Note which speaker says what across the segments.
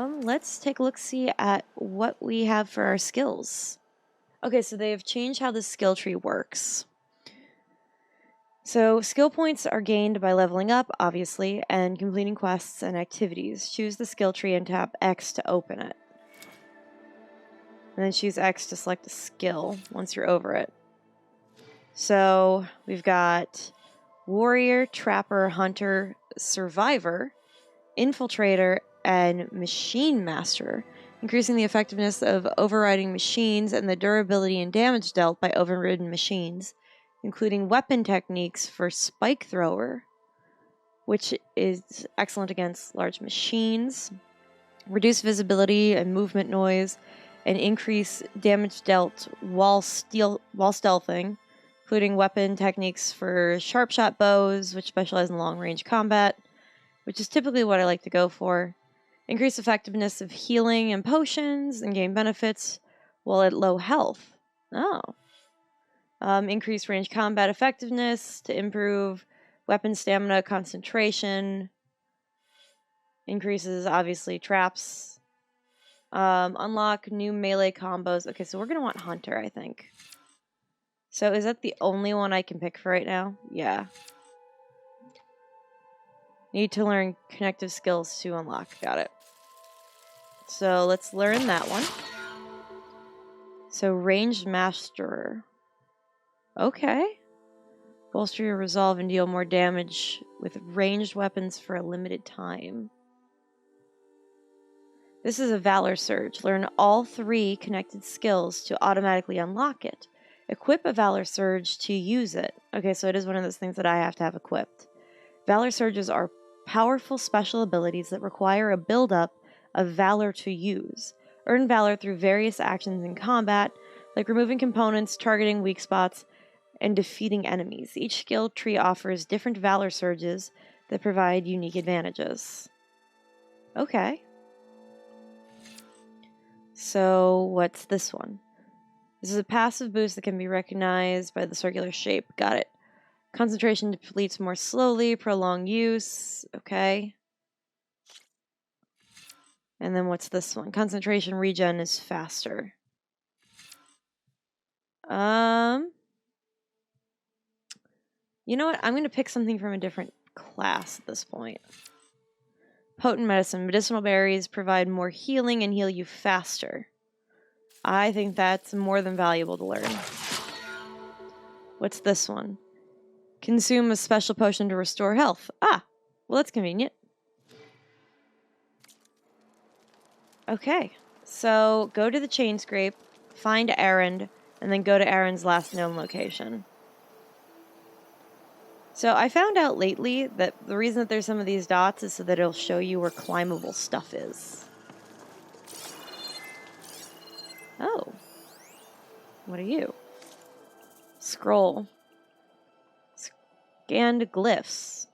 Speaker 1: Let's take a look-see at what we have for our skills. Okay, so they have changed how the skill tree works. So skill points are gained by leveling up, obviously, and completing quests and activities. Choose the skill tree and tap X to open it. And then choose X to select a skill once you're over it. So we've got Warrior, Trapper, Hunter, Survivor, Infiltrator, and Machine Master, increasing the effectiveness of overriding machines and the durability and damage dealt by overridden machines, including weapon techniques for Spike Thrower, which is excellent against large machines, reduce visibility and movement noise, and increase damage dealt while stealthing, including weapon techniques for sharp shot bows, which specialize in long-range combat, which is typically what I like to go for. Increase effectiveness of healing and potions and gain benefits while at low health. Oh. Increase range combat effectiveness to improve weapon stamina, concentration. Increases, obviously, traps. Unlock new melee combos. Okay, so we're going to want Hunter, I think. So is that the only one I can pick for right now? Yeah. Need to learn connective skills to unlock. Got it. So let's learn that one. So ranged masterer. Okay. Bolster your resolve and deal more damage with ranged weapons for a limited time. This is a Valor Surge. Learn all 3 connected skills to automatically unlock it. Equip a Valor Surge to use it. Okay, so it is one of those things that I have to have equipped. Valor Surges are powerful special abilities that require a build-up of Valor to use. Earn Valor through various actions in combat, like removing components, targeting weak spots, and defeating enemies. Each skill tree offers different Valor Surges that provide unique advantages. Okay. So what's this one? This is a passive boost that can be recognized by the circular shape. Got it. Concentration depletes more slowly, prolonged use. Okay. And then what's this one? Concentration regen is faster. You know what? I'm going to pick something from a different class at this point. Potent medicine. Medicinal berries provide more healing and heal you faster. I think that's more than valuable to learn. What's this one? Consume a special potion to restore health. Ah, well, that's convenient. Okay, so go to the chain scrape, find Erend, and then go to Erend's last known location. So I found out lately that the reason that there's some of these dots is so that it'll show you where climbable stuff is. Oh. What are you? Scroll. Scanned glyphs.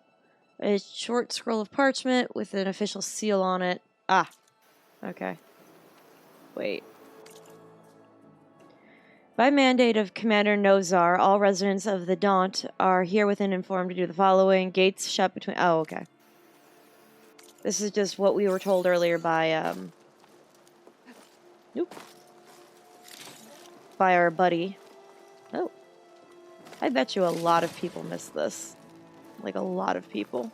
Speaker 1: A short scroll of parchment with an official seal on it. Ah. Okay. Wait. By mandate of Commander Nozar, all residents of the Daunt are herewith informed to do the following. Gates shut between... Oh, okay. This is just what we were told earlier by, Nope. By our buddy. Oh. I bet you a lot of people missed this. Like, a lot of people.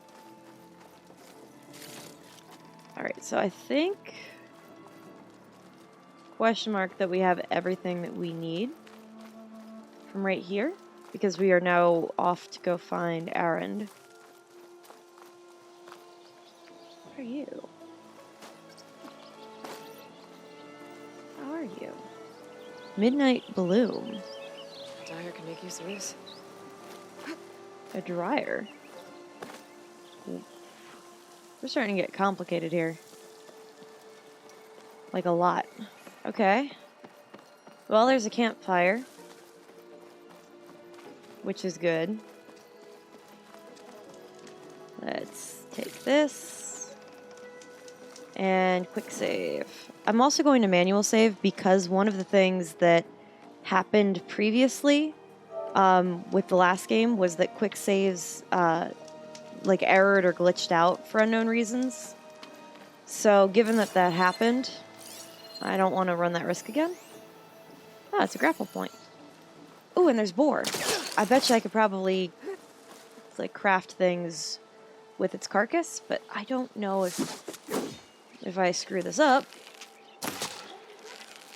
Speaker 1: Alright, so I think... Question mark that we have everything that we need from right here, because we are now off to go find Erend. What are you? How are you? Midnight Bloom.
Speaker 2: A dryer can make use of this.
Speaker 1: A dryer? We're starting to get complicated here. Like a lot. Okay. Well, there's a campfire. Which is good. Let's take this. And quick save. I'm also going to manual save because one of the things that happened previously with the last game was that quick saves like errored or glitched out for unknown reasons. So, given that that happened, I don't want to run that risk again. Ah, it's a grapple point. Ooh, and there's boar. I bet you I could probably like craft things with its carcass, but I don't know if I screw this up.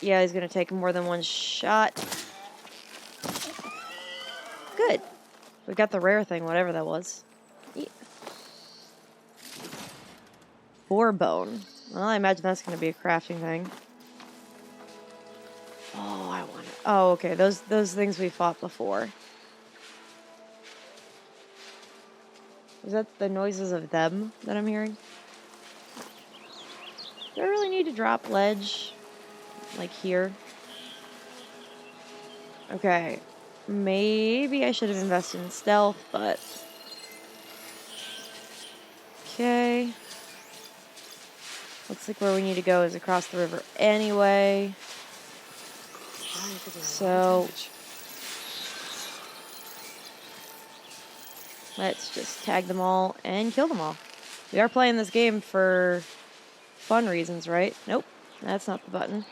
Speaker 1: Yeah, he's gonna take more than one shot. Good. We got the rare thing, whatever that was. Yeah. Boar bone. Well, I imagine that's gonna be a crafting thing. Oh, I want it. Oh, okay. Those things we fought before. Is that the noises of them that I'm hearing? Do I really need to drop ledge? Like here? Okay. Maybe I should have invested in stealth, but... Okay. Looks like where we need to go is across the river anyway. So... let's just tag them all and kill them all. We are playing this game for fun reasons, right? Nope. That's not the button.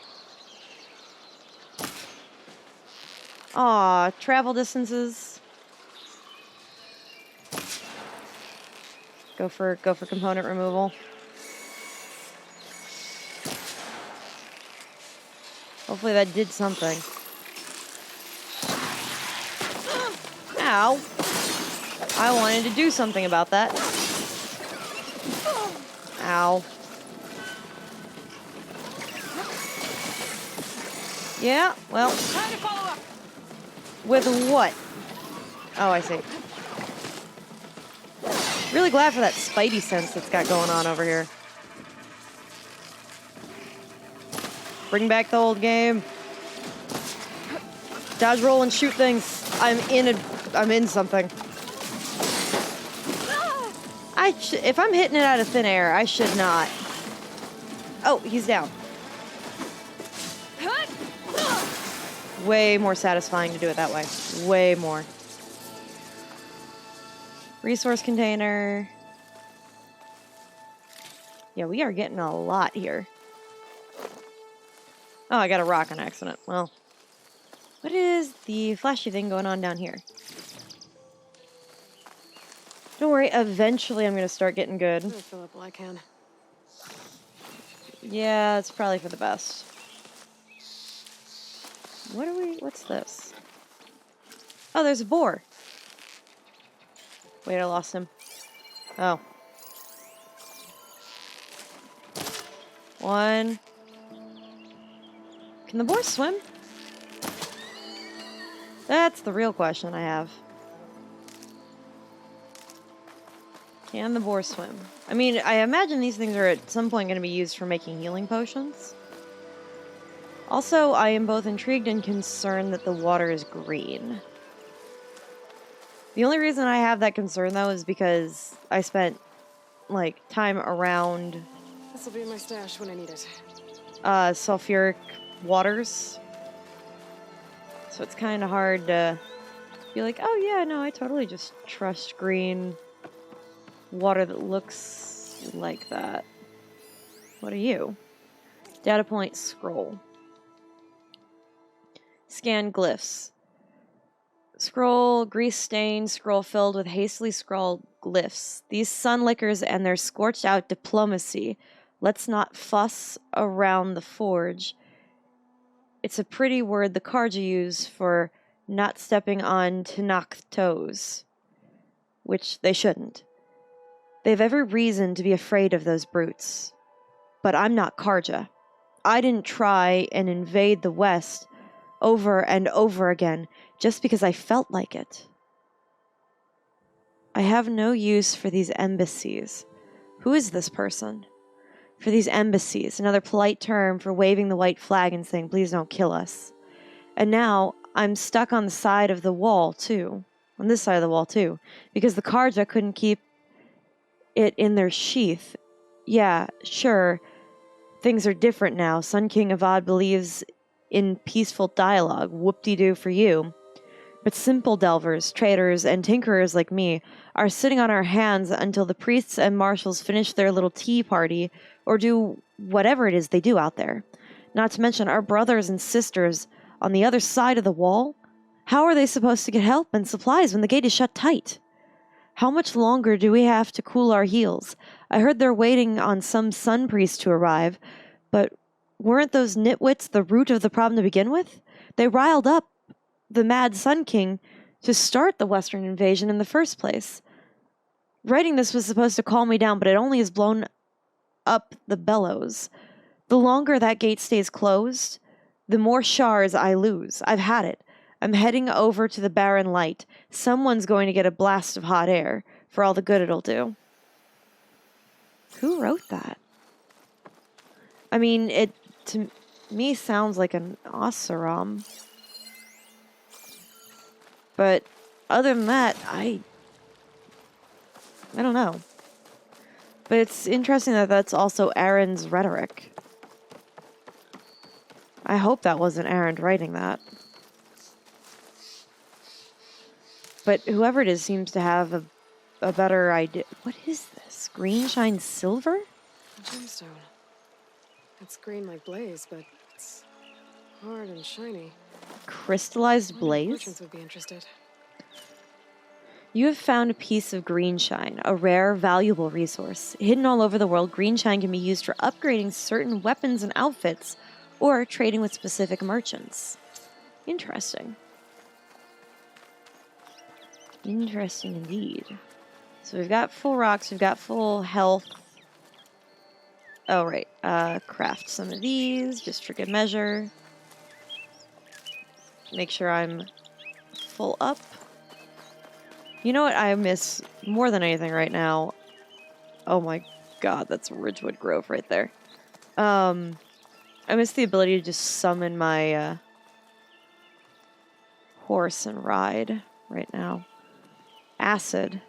Speaker 1: Aw, travel distances. Go for component removal. Hopefully that did something. Ow. I wanted to do something about that. Ow. Yeah, well. With what? Oh, I see. Really glad for that spidey sense that's got going on over here. Bring back the old game. Dodge, roll, and shoot things. I'm in something. If I'm hitting it out of thin air, I should not. Oh, he's down. Way more satisfying to do it that way. Way more. Resource container. Yeah, we are getting a lot here. Oh, I got a rock on accident. Well, what is the flashy thing going on down here? Don't worry, eventually I'm going to start getting good.
Speaker 2: I'm gonna fill up while I can.
Speaker 1: Yeah, it's probably for the best. What's this? Oh, there's a boar. Wait, I lost him. Oh. One. Can the boar swim? That's the real question I have. Can the boar swim? I mean, I imagine these things are at some point going to be used for making healing potions. Also, I am both intrigued and concerned that the water is green. The only reason I have that concern, though, is because I spent, like, time around...
Speaker 2: This will be in my stash when I need it.
Speaker 1: sulfuric waters. So it's kind of hard to be like, oh yeah, no, I totally just trust green water that looks like that. What are you? Data point scroll. Scan glyphs. Scroll, grease stained, scroll filled with hastily scrawled glyphs. These sun lickers and their scorched out diplomacy. Let's not fuss around the forge. It's a pretty word the Karja use for not stepping on Tanakh toes. Which they shouldn't. They've every reason to be afraid of those brutes. But I'm not Karja. I didn't try and invade the West over and over again just because I felt like it. I have no use for these embassies. Who is this person? For these embassies, another polite term for waving the white flag and saying, please don't kill us. And now I'm stuck on the side of the wall, too. On this side of the wall, too. Because the Karja couldn't keep it in their sheath. Yeah, sure. Things are different now. Sun King Avad believes in peaceful dialogue. Whoop-de-doo for you. But simple delvers, traders, and tinkerers like me are sitting on our hands until the priests and marshals finish their little tea party or do whatever it is they do out there. Not to mention our brothers and sisters on the other side of the wall. How are they supposed to get help and supplies when the gate is shut tight? How much longer do we have to cool our heels? I heard they're waiting on some sun priest to arrive, but weren't those nitwits the root of the problem to begin with? They riled up the Mad Sun King to start the Western invasion in the first place. Writing this was supposed to calm me down, but it only has blown up the bellows. The longer that gate stays closed, the more shards I lose. I've had it. I'm heading over to the barren light. Someone's going to get a blast of hot air for all the good it'll do. Who wrote that? I mean, it to me sounds like an Oseram. But other than that, I don't know. But it's interesting that that's also Aaron's rhetoric. I hope that wasn't Aaron writing that. But whoever it is seems to have a better idea. What is this? Green shine silver?
Speaker 2: A gemstone. It's green like blaze, but it's hard and shiny.
Speaker 1: Crystallized blaze?
Speaker 2: Merchants would be interested.
Speaker 1: You have found a piece of green shine, a rare, valuable resource. Hidden all over the world, green shine can be used for upgrading certain weapons and outfits, or trading with specific merchants. Interesting. Interesting indeed. So we've got full rocks, we've got full health. Oh, right. Craft some of these, just for good measure. Make sure I'm full up. You know what I miss more than anything right now? Oh my god, that's Ridgewood Grove right there. I miss the ability to just summon my horse and ride right now. Acid.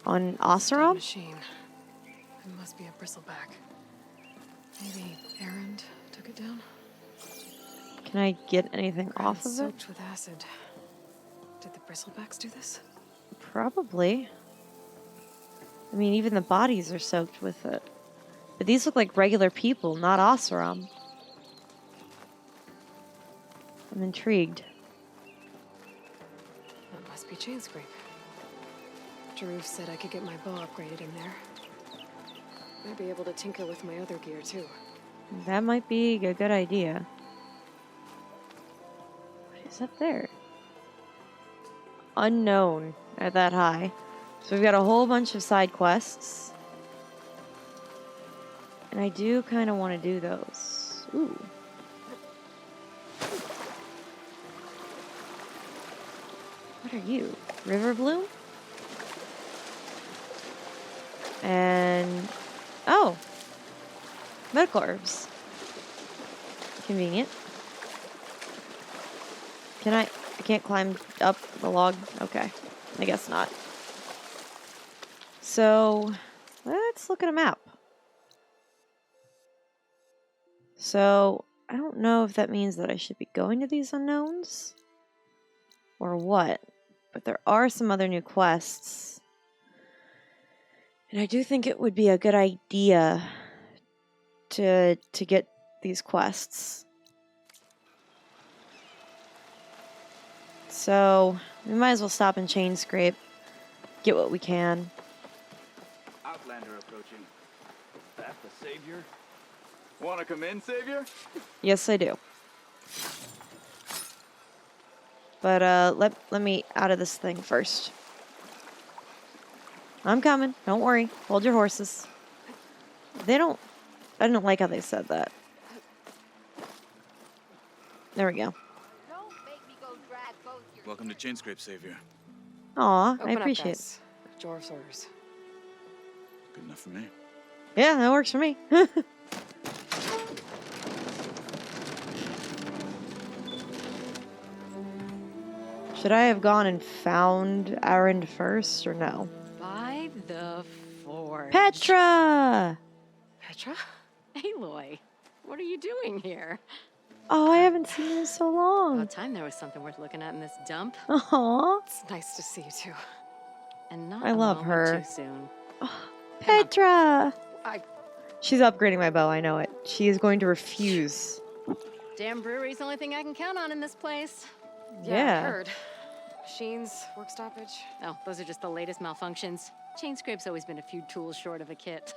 Speaker 1: On Oseram?
Speaker 2: Machine. It must be a bristleback. Maybe Aaron took it down?
Speaker 1: Can I get anything off of it?
Speaker 2: Soaked with acid. Did the bristlebacks do this?
Speaker 1: Probably. I mean, even the bodies are soaked with it. But these look like regular people, not Oseram. I'm intrigued.
Speaker 2: That must be chain scrape. Jaruf said I could get my bow upgraded in there. Might be able to tinker with my other gear, too.
Speaker 1: That might be a good idea. What is up there? Unknown at that high. So we've got a whole bunch of side quests. And I do kind of want to do those. Ooh. What are you? River Bloom? And... oh! Medical herbs. Convenient. Can I can't climb up the log? Okay. I guess not. So, let's look at a map. So, I don't know if that means that I should be going to these unknowns or what, but there are some other new quests. And I do think it would be a good idea to get these quests. So, we might as well stop and chain scrape, get what we can.
Speaker 3: Outlander approaching. That's the savior? Want to come in, savior?
Speaker 1: Yes, I do. But let me out of this thing first. I'm coming. Don't worry. Hold your horses. I don't like how they said that. There we go.
Speaker 3: Welcome to Chainscrape, savior.
Speaker 1: Aw, I
Speaker 2: Open up,
Speaker 1: appreciate it.
Speaker 2: guys. Jaruf's orders.
Speaker 3: Good enough for me.
Speaker 1: Yeah, that works for me. Should I have gone and found Aaron first, or no?
Speaker 2: By the forge.
Speaker 1: Petra!
Speaker 2: Petra? Aloy, what are you doing here?
Speaker 1: Oh, I haven't seen you in so long.
Speaker 4: About time there was something worth looking at in this dump.
Speaker 1: Aw,
Speaker 2: It's nice to see you too.
Speaker 4: And not
Speaker 1: I
Speaker 4: a
Speaker 1: love
Speaker 4: moment
Speaker 1: her.
Speaker 4: too soon.
Speaker 1: Petra!
Speaker 2: I
Speaker 1: She's upgrading my bow, I know it. She is going to refuse.
Speaker 4: Damn brewery's the only thing I can count on in this place.
Speaker 2: yeah, I heard. Machines, work stoppage.
Speaker 4: Oh, those are just the latest malfunctions. Chain scrape's always been a few tools short of a kit.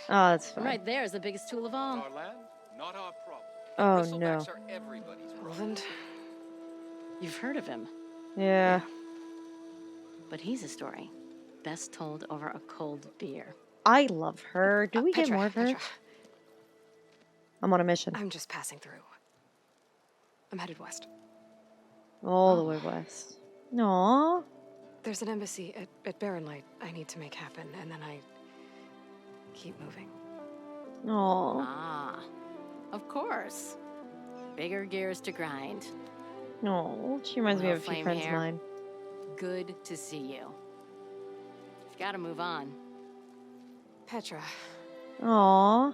Speaker 1: Oh, that's fine.
Speaker 4: Right there is the biggest tool of all.
Speaker 5: Our land, not our problem.
Speaker 1: Oh,
Speaker 5: Bristlebacks
Speaker 1: no.
Speaker 5: are everybody's problem.
Speaker 2: Roland?
Speaker 4: You've heard of him,
Speaker 1: Yeah.
Speaker 4: but he's a story best told over a cold beer.
Speaker 1: I love her. Do we get
Speaker 2: Petra,
Speaker 1: more of her?
Speaker 2: Petra,
Speaker 1: I'm on a mission.
Speaker 2: I'm just passing through. I'm headed west.
Speaker 1: All the way west. Aw.
Speaker 2: There's an embassy at Barren Light I need to make happen, and then I keep moving.
Speaker 1: Aw.
Speaker 4: Ah, of course. Bigger gears to grind.
Speaker 1: No, she reminds me
Speaker 4: Well,
Speaker 1: of a few
Speaker 4: flame
Speaker 1: friends of
Speaker 4: hair.
Speaker 1: mine.
Speaker 4: Good to see you. You've got to move on.
Speaker 2: Petra,
Speaker 1: Aw.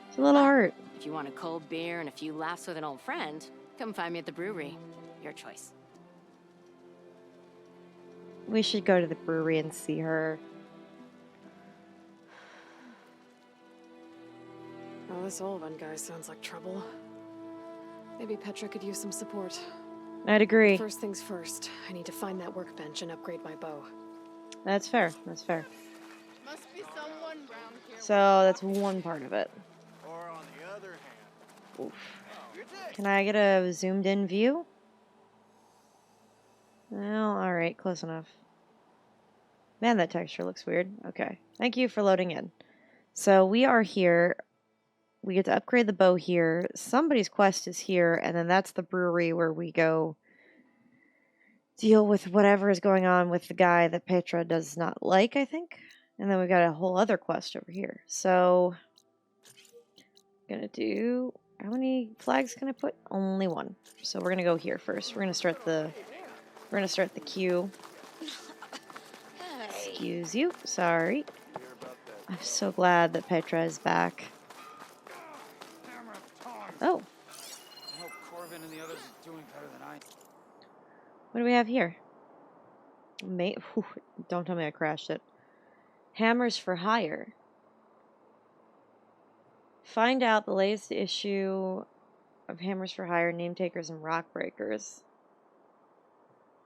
Speaker 1: It's a little hurt.
Speaker 4: If you want a cold beer and a few laughs with an old friend, come find me at the brewery. Your choice.
Speaker 1: We should go to the brewery and see her.
Speaker 2: well, this Olvan guy sounds like trouble. Maybe Petra could use some support.
Speaker 1: I'd agree.
Speaker 2: First things first, I need to find that workbench and upgrade my bow.
Speaker 1: That's fair. That's fair.
Speaker 6: Must be someone round here.
Speaker 1: So that's one part of it.
Speaker 5: Or on the other hand,
Speaker 1: Can I get a zoomed in view? Well, alright, close enough. Man, that texture looks weird. Okay. Thank you for loading in. So we are here. We get to upgrade the bow here. Somebody's quest is here, and then that's the brewery where we go deal with whatever is going on with the guy that Petra does not like, I think. And then we got a whole other quest over here. So, gonna do... How many flags can I put? Only one. So we're gonna go here first. We're gonna start the queue. Excuse you. Sorry. I'm so glad that Petra is back. Oh,
Speaker 5: I hope Corvin and the others are doing better than I.
Speaker 1: what do we have here? Whew, don't tell me I crashed it. Hammers for hire. Find out the latest issue of Hammers for Hire, Name Takers, and Rock Breakers.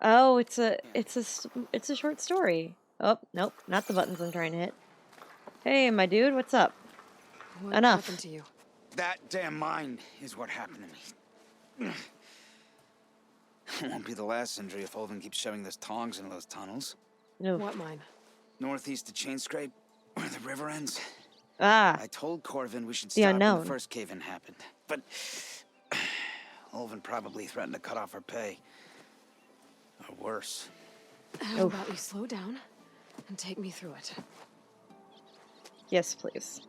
Speaker 1: Oh, it's a short story. Oh, nope, not the buttons I'm trying to hit. Hey, my dude, what's up?
Speaker 2: What
Speaker 1: Enough.
Speaker 2: happened to you?
Speaker 7: That damn mine is what happened to me. It won't be the last injury if Olvin keeps shoving those tongs into those tunnels.
Speaker 1: No.
Speaker 2: What mine?
Speaker 7: Northeast of Chain Scrape, where the river ends.
Speaker 1: Ah,
Speaker 7: I told Corvin we should
Speaker 1: The
Speaker 7: stop when
Speaker 1: unknown.
Speaker 7: the first cave-in happened. But Olvin probably threatened to cut off her pay. Or worse.
Speaker 2: How about you slow down and take me through it?
Speaker 1: yes, please.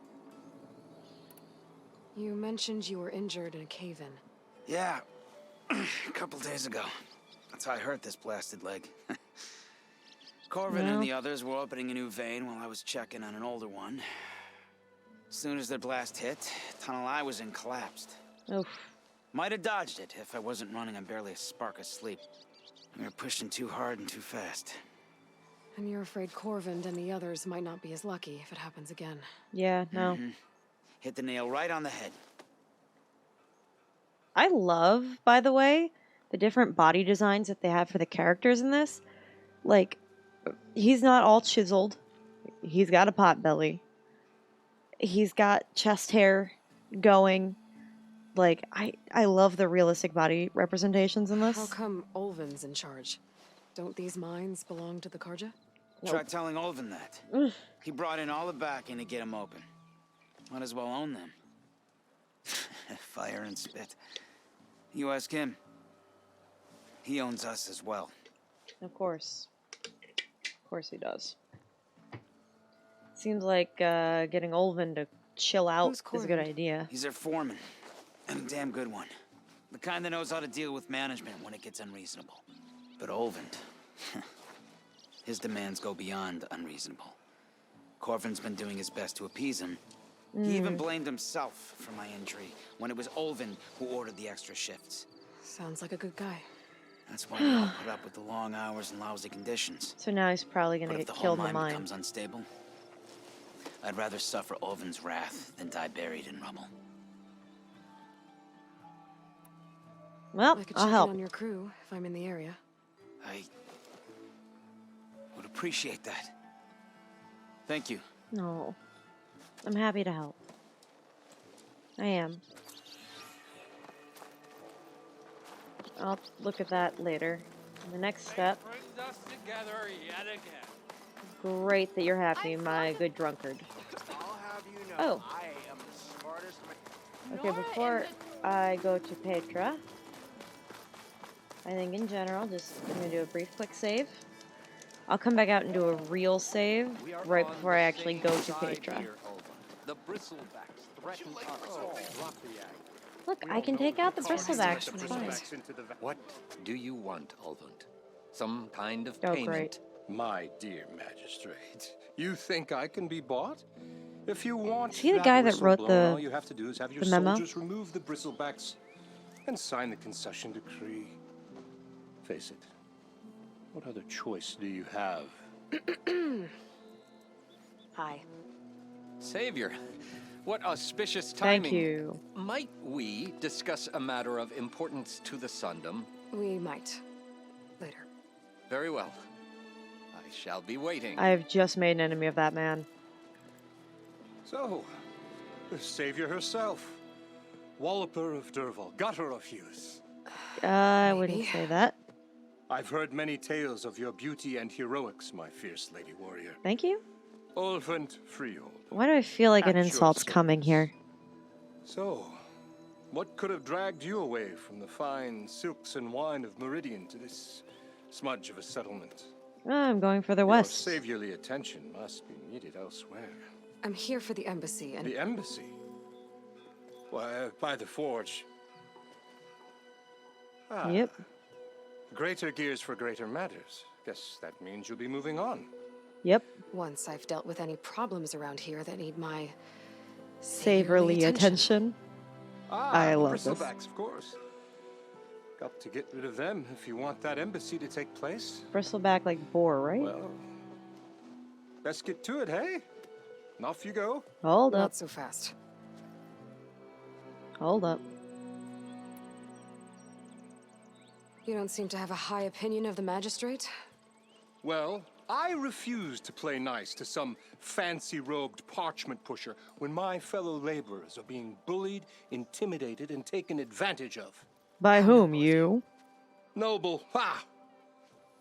Speaker 2: You mentioned you were injured in a cave-in.
Speaker 7: Yeah, a couple days ago. That's how I hurt this blasted leg. Corvin
Speaker 1: Well.
Speaker 7: and the others were opening a new vein while I was checking on an older one. As soon as their blast hit, the tunnel I was in collapsed.
Speaker 1: Oof.
Speaker 7: Might have dodged it if I wasn't running on barely a spark of sleep. We were pushing too hard and too fast.
Speaker 2: And you're afraid Corvind and the others might not be as lucky if it happens again.
Speaker 1: Yeah, no.
Speaker 7: Hit the nail right on the head.
Speaker 1: I love, by the way, the different body designs that they have for the characters in this. Like, he's not all chiseled. He's got a pot belly. He's got chest hair going. Like, I love the realistic body representations in
Speaker 2: How
Speaker 1: this.
Speaker 2: come Olvin's in charge? Don't these mines belong to the Karja?
Speaker 7: Try telling Olvin that. He brought in all the backing to get him open. Might as well own them. Fire and spit. You ask him. He owns us as well.
Speaker 1: Of course. Of course he does. Seems like getting Olvin to chill out
Speaker 2: Who's
Speaker 1: is a good
Speaker 2: Corvin?
Speaker 1: idea.
Speaker 7: He's their foreman. And a damn good one. The kind that knows how to deal with management when it gets unreasonable. But Olvin, his demands go beyond unreasonable. Corvin's been doing his best to appease him, He even blamed himself for my injury when it was Olvin who ordered the extra shifts.
Speaker 2: Sounds like a good guy.
Speaker 7: That's why we all put up with the long hours and lousy conditions.
Speaker 1: So now he's probably
Speaker 7: But
Speaker 1: gonna
Speaker 7: if
Speaker 1: get
Speaker 7: the whole
Speaker 1: killed in the
Speaker 7: mine
Speaker 1: mine.
Speaker 7: becomes unstable, I'd rather suffer Olvin's wrath than die buried in rubble.
Speaker 1: Well,
Speaker 2: I could
Speaker 1: I'll
Speaker 2: check
Speaker 1: help.
Speaker 2: in on your crew if I'm in the area.
Speaker 7: I would appreciate that. Thank you.
Speaker 1: No. I'm happy to help. I am. I'll look at that later. The next step.
Speaker 5: Brings us together yet again.
Speaker 1: Great that you're happy, my good drunkard.
Speaker 8: I'll have you know,
Speaker 1: Oh.
Speaker 8: I am the smartest man.
Speaker 1: Okay, before I go to Petra, I think in general, I'm gonna do a brief quick save. I'll come back out and do a real save right before I actually go to Petra.
Speaker 9: The bristlebacks threaten us all. Drop the act.
Speaker 1: Look, I can take out the bristlebacks. It's fine.
Speaker 9: What do you want, Ulvund? Some kind of
Speaker 1: Oh,
Speaker 9: payment?
Speaker 1: great.
Speaker 10: My dear magistrate, you think I can be bought? If you want
Speaker 1: Is he the guy that
Speaker 10: whistle
Speaker 1: wrote
Speaker 10: blown,
Speaker 1: the-
Speaker 10: all you have to do is have your
Speaker 1: the memo?
Speaker 10: soldiers remove the bristlebacks and sign the concession decree. Face it, what other choice do you have?
Speaker 2: Hi.
Speaker 9: Savior, what auspicious timing.
Speaker 1: Thank you.
Speaker 9: Might we discuss a matter of importance to the Sundom?
Speaker 2: We might. Later.
Speaker 9: Very well. I shall be waiting.
Speaker 1: I have just made an enemy of that man.
Speaker 10: So, the savior herself, Walloper of Derval, gutter of youth.
Speaker 1: I wouldn't
Speaker 2: Maybe.
Speaker 1: say that.
Speaker 10: I've heard many tales of your beauty and heroics, my fierce lady warrior.
Speaker 1: Thank you.
Speaker 10: Olvent Freehold.
Speaker 1: Why do I feel like an
Speaker 10: At your
Speaker 1: insult's coming here?
Speaker 10: So, what could have dragged you away from the fine silks and wine of Meridian to this smudge of a settlement?
Speaker 1: I'm going further
Speaker 10: Your
Speaker 1: west.
Speaker 10: saviorly attention must be needed elsewhere.
Speaker 2: I'm here for the embassy and
Speaker 10: The embassy? Why, by the forge. Ah,
Speaker 1: Yep.
Speaker 10: greater gears for greater matters. Guess that means you'll be moving on.
Speaker 1: Yep.
Speaker 2: once I've dealt with any problems around here that need my
Speaker 1: Savorly attention. I love this.
Speaker 10: Bristlebacks, of course. Got to get rid of them if you want that embassy to take place.
Speaker 1: Bristleback like boar, right?
Speaker 10: Well, best get to it, hey? And off you go.
Speaker 1: Hold up.
Speaker 2: Not so fast.
Speaker 1: Hold up.
Speaker 2: You don't seem to have a high opinion of the magistrate?
Speaker 10: Well, I refuse to play nice to some fancy-robed parchment pusher when my fellow laborers are being bullied, intimidated, and taken advantage of.
Speaker 1: By whom, you?
Speaker 10: Noble, ha!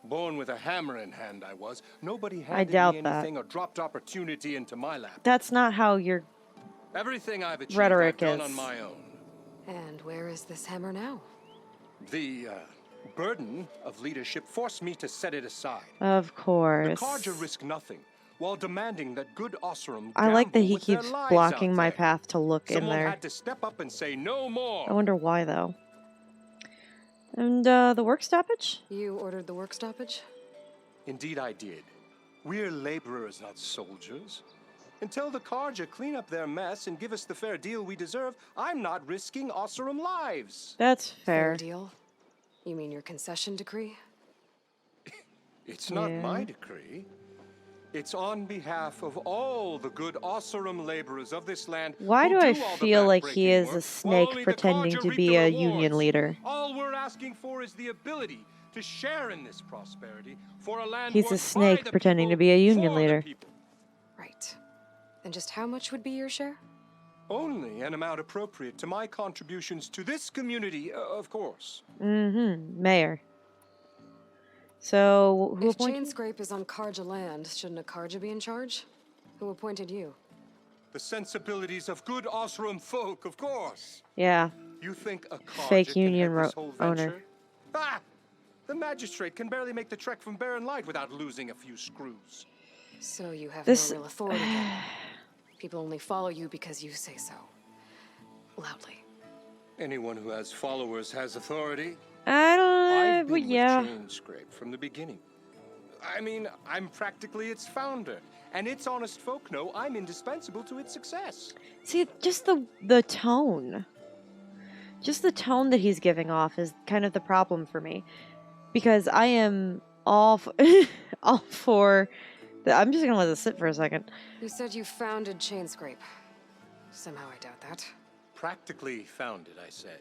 Speaker 10: Born with a hammer in hand, I was. Nobody handed
Speaker 1: doubt
Speaker 10: me
Speaker 1: that.
Speaker 10: anything or dropped opportunity into my lap.
Speaker 1: That's not how your
Speaker 10: Everything I've achieved,
Speaker 1: rhetoric
Speaker 10: I've done
Speaker 1: is.
Speaker 10: on my own.
Speaker 2: And where is this hammer now?
Speaker 10: The burden of leadership forced me to set it aside.
Speaker 1: Of
Speaker 10: The
Speaker 1: course.
Speaker 10: Carja risk nothing, while demanding that good Osseram
Speaker 1: I like that
Speaker 10: gamble
Speaker 1: he
Speaker 10: with their
Speaker 1: keeps
Speaker 10: lives
Speaker 1: blocking
Speaker 10: out
Speaker 1: my
Speaker 10: there.
Speaker 1: path to look in
Speaker 10: Someone
Speaker 1: there.
Speaker 10: had to step up and say no more.
Speaker 1: I wonder why, though. And, the work stoppage?
Speaker 2: You ordered the work stoppage?
Speaker 10: Indeed I did. We're laborers, not soldiers. Until the Carja clean up their mess and give us the fair deal we deserve, I'm not risking Osseram lives.
Speaker 1: That's
Speaker 2: Fair
Speaker 1: fair.
Speaker 2: deal. You mean your concession decree?
Speaker 10: It's not
Speaker 1: Yeah.
Speaker 10: my decree. It's on behalf of all the good Osseram laborers of this land.
Speaker 1: Why
Speaker 10: who
Speaker 1: do I
Speaker 10: all the
Speaker 1: feel like he
Speaker 10: backbreaking
Speaker 1: is
Speaker 10: work,
Speaker 1: a
Speaker 10: while
Speaker 1: snake
Speaker 10: only the
Speaker 1: pretending
Speaker 10: Carja
Speaker 1: to
Speaker 10: reap
Speaker 1: be
Speaker 10: the
Speaker 1: a
Speaker 10: rewards?
Speaker 1: union leader?
Speaker 10: All we're asking for is the ability to share in this prosperity for a land
Speaker 1: He's a
Speaker 10: worked by
Speaker 1: snake
Speaker 10: the
Speaker 1: pretending to
Speaker 10: people,
Speaker 1: be a union
Speaker 10: for the
Speaker 1: leader.
Speaker 10: people.
Speaker 2: Right. And just how much would be your share?
Speaker 10: Only an amount appropriate to my contributions to this community, of course.
Speaker 1: Mm-hmm. Mayor. So, who
Speaker 2: If
Speaker 1: appointed
Speaker 2: chain
Speaker 1: you?
Speaker 2: scrape is on Karja land, shouldn't a Karja be in charge? Who appointed you?
Speaker 10: The sensibilities of good Osram folk, of course.
Speaker 1: Yeah.
Speaker 10: You think a
Speaker 1: Fake
Speaker 10: Carja can
Speaker 1: union
Speaker 10: head this whole
Speaker 1: owner.
Speaker 10: venture? Ah! The magistrate can barely make the trek from Barren Light without losing a few screws.
Speaker 2: So you have
Speaker 1: This-
Speaker 2: no real authority then. People only follow you because you say so. Loudly.
Speaker 10: Anyone who has followers has authority.
Speaker 1: I don't
Speaker 10: I've
Speaker 1: know,
Speaker 10: been
Speaker 1: but yeah.
Speaker 10: with Chain Scrape from the beginning. I mean, I'm practically its founder, and its honest folk know I'm indispensable to its success.
Speaker 1: See, just the tone. Just the tone that he's giving off is kind of the problem for me. Because I am all, all for... I'm just going to let this sit for a second.
Speaker 2: You said you founded Chainscrape. Somehow I doubt that.
Speaker 10: Practically founded, I said.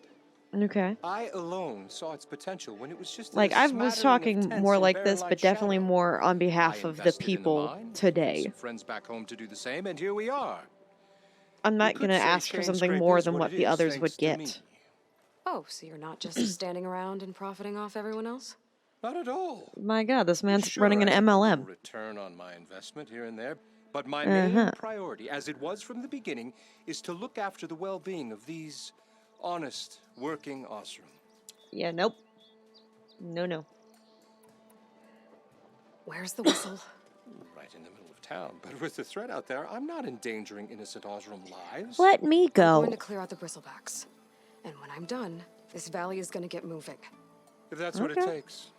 Speaker 1: Okay.
Speaker 10: I alone saw its potential when it was just
Speaker 1: Like,
Speaker 10: a
Speaker 1: I was
Speaker 10: smattering
Speaker 1: talking
Speaker 10: of tents
Speaker 1: more
Speaker 10: and
Speaker 1: like
Speaker 10: barren
Speaker 1: this, but
Speaker 10: light
Speaker 1: definitely
Speaker 10: shadow.
Speaker 1: more on behalf
Speaker 10: I
Speaker 1: of the
Speaker 10: invested in
Speaker 1: people
Speaker 10: mine,
Speaker 1: today.
Speaker 10: some friends back home to do the same, and here we are.
Speaker 1: I'm
Speaker 10: You
Speaker 1: not
Speaker 10: could
Speaker 1: going to
Speaker 10: say
Speaker 1: ask for something
Speaker 10: Chainscrape
Speaker 1: more
Speaker 10: is
Speaker 1: than what
Speaker 10: it
Speaker 1: the
Speaker 10: is,
Speaker 1: others would
Speaker 10: thanks to me.
Speaker 1: get.
Speaker 2: Oh, so you're not just standing around and profiting off everyone else?
Speaker 10: Not at all.
Speaker 1: My God, this man's
Speaker 10: Sure,
Speaker 1: running an
Speaker 10: I get a little
Speaker 1: MLM.
Speaker 10: return on my investment here and there, but my main priority, as it was from the beginning, is to look after the well-being of these honest, working Osram.
Speaker 1: Yeah, nope. No.
Speaker 2: Where's the whistle?
Speaker 10: Right in the middle of town, but with the threat out there, I'm not endangering innocent Osram lives.
Speaker 1: Let me
Speaker 2: I'm
Speaker 1: go.
Speaker 2: going to clear out the bristlebacks. And when I'm done, this valley is going to get moving.
Speaker 10: If that's what it takes.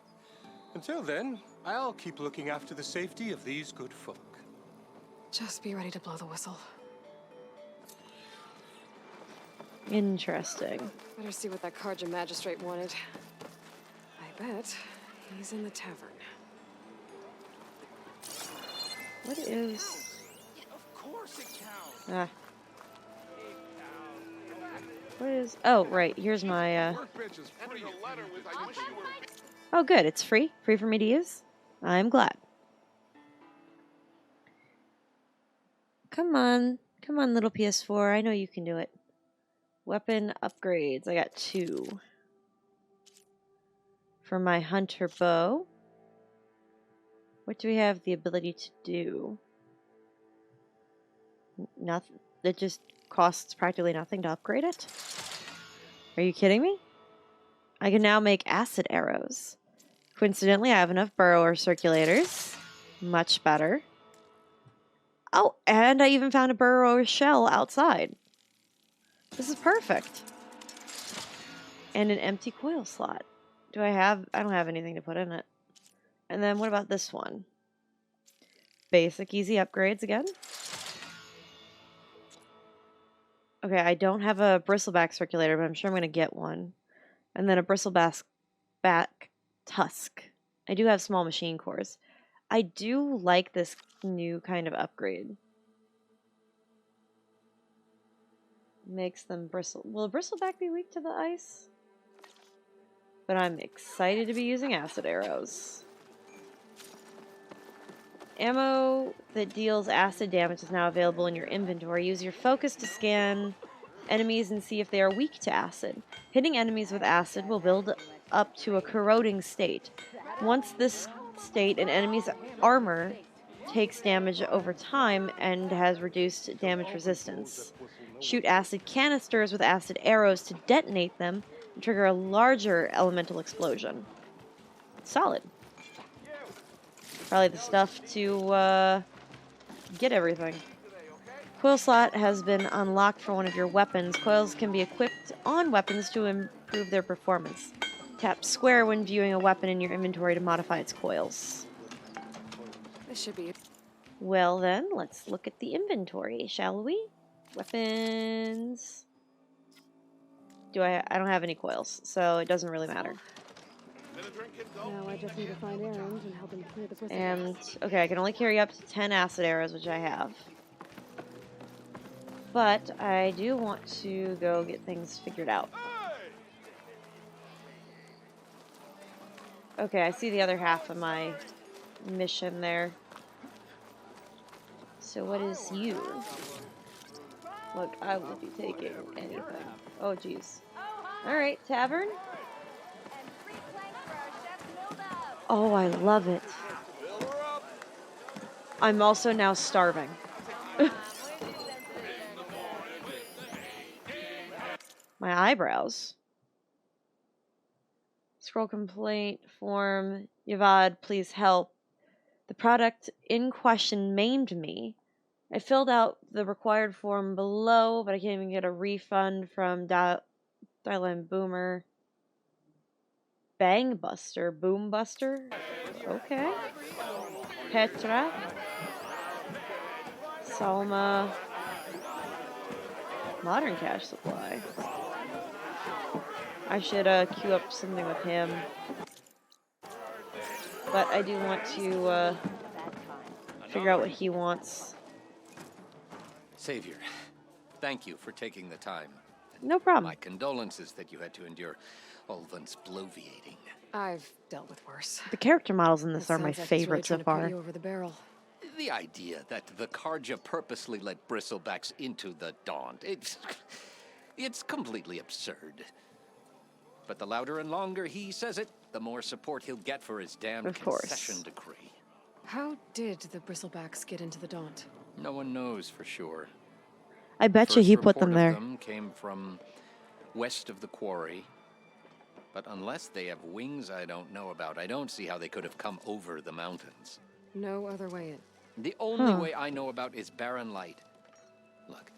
Speaker 10: Until then, I'll keep looking after the safety of these good folk.
Speaker 2: Just be ready to blow the whistle.
Speaker 1: Interesting.
Speaker 2: Better see what that Karja magistrate wanted. I bet he's in the tavern.
Speaker 1: What is...
Speaker 3: Of course it counts.
Speaker 1: Ah. What is... Oh, right. Here's my, Oh, good. It's free. Free for me to use. I'm glad. Come on. Come on, little PS4. I know you can do it. Weapon upgrades. I got 2. For my hunter bow. What do we have the ability to do? Nothing. It just costs practically nothing to upgrade it? Are you kidding me? I can now make acid arrows. Coincidentally, I have enough burrower circulators. Much better. Oh, and I even found a burrower shell outside. This is perfect. And an empty coil slot. I don't have anything to put in it. And then what about this one? Basic easy upgrades again. Okay, I don't have a bristleback circulator, but I'm sure I'm going to get one. And then a bristleback tusk. I do have small machine cores. I do like this new kind of upgrade. Makes them bristle. Will a bristleback be weak to the ice? But I'm excited to be using acid arrows. Ammo that deals acid damage is now available in your inventory. Use your focus to scan enemies and see if they are weak to acid. Hitting enemies with acid will build up to a corroding state. Once this state, an enemy's armor takes damage over time and has reduced damage resistance. Shoot acid canisters with acid arrows to detonate them and trigger a larger elemental explosion. Solid. Probably the stuff to get everything. Coil slot has been unlocked for one of your weapons. Coils can be equipped on weapons to improve their performance. Tap square when viewing a weapon in your inventory to modify its coils.
Speaker 2: This should be...
Speaker 1: Well then, let's look at the inventory, shall we? Weapons. I don't have any coils, so it doesn't really matter.
Speaker 2: Now I just need to find Aaron and help him clear the bristle.
Speaker 1: And, okay, I can only carry up to 10 acid arrows, which I have. But I do want to go get things figured out. Okay, I see the other half of my mission there. So what is you? Look, I will be taking anything. Oh, jeez. Alright, tavern. Oh, I love it. I'm also now starving. My eyebrows. Scroll complaint form. Yavad, please help. The product in question maimed me. I filled out the required form below, but I can't even get a refund from Dylan Boomer. Bangbuster. Boombuster? Okay. Petra. Salma. Modern cash supply. I should queue up something with him. But I do want to figure out what he wants.
Speaker 9: Savior, thank you for taking the time.
Speaker 1: No problem.
Speaker 9: My condolences that you had to endure Ulvan's bloviating.
Speaker 2: I've dealt with worse.
Speaker 1: The character models in this
Speaker 2: It
Speaker 1: are my
Speaker 2: sounds like he's
Speaker 1: favorite
Speaker 2: really
Speaker 1: so
Speaker 2: trying to put
Speaker 1: far.
Speaker 2: you over the barrel.
Speaker 9: The idea that the Karja purposely let bristlebacks into the Daunt, it's completely absurd. But the louder and longer he says it, the more support he'll get for his damned
Speaker 1: Of course.
Speaker 9: concession decree.
Speaker 2: How did the bristlebacks get into the Daunt?
Speaker 9: No one knows for sure.
Speaker 1: I bet you he put them there.
Speaker 9: First report of them came from west of the quarry. But unless they have wings I don't know about, I don't see how they could have come over the mountains.
Speaker 2: No other way in.
Speaker 9: The only way I know about is barren light. Look,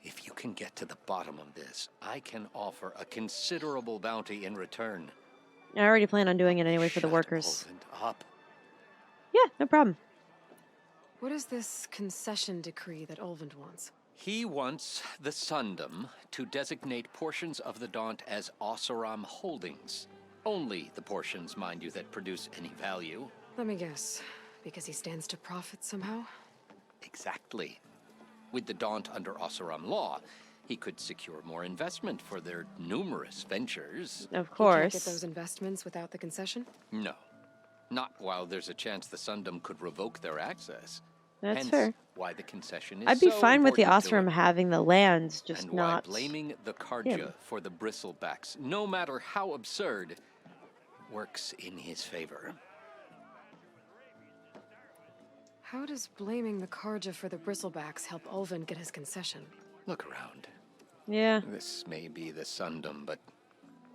Speaker 9: if you can get to the bottom of this, I can offer a considerable bounty in return.
Speaker 1: I already plan on doing it anyway for the
Speaker 9: Shut
Speaker 1: workers.
Speaker 9: Ulvund up.
Speaker 1: Yeah, no problem.
Speaker 2: What is this concession decree that Ulvund wants?
Speaker 9: He wants the Sundom to designate portions of the Daunt as Oseram holdings. Only the portions, mind you, that produce any value.
Speaker 2: Let me guess. Because he stands to profit somehow?
Speaker 9: Exactly. With the Daunt under Oseram law, he could secure more investment for their numerous ventures.
Speaker 1: Of
Speaker 2: He can't
Speaker 1: course.
Speaker 2: get those investments without the concession?
Speaker 9: No. Not while there's a chance the Sundom could revoke their access.
Speaker 1: That's
Speaker 9: Hence,
Speaker 1: fair.
Speaker 9: why the concession is
Speaker 1: I'd be
Speaker 9: so
Speaker 1: fine with the
Speaker 9: important to
Speaker 1: Osram
Speaker 9: him.
Speaker 1: having the lands, just
Speaker 9: And
Speaker 1: not.
Speaker 9: why blaming the Karja
Speaker 1: him.
Speaker 9: for the bristlebacks, no matter how absurd, works in his favor.
Speaker 2: How does blaming the Karja for the bristlebacks help Ulvund get his concession?
Speaker 9: Look around.
Speaker 1: Yeah.
Speaker 9: This may be the Sundom, but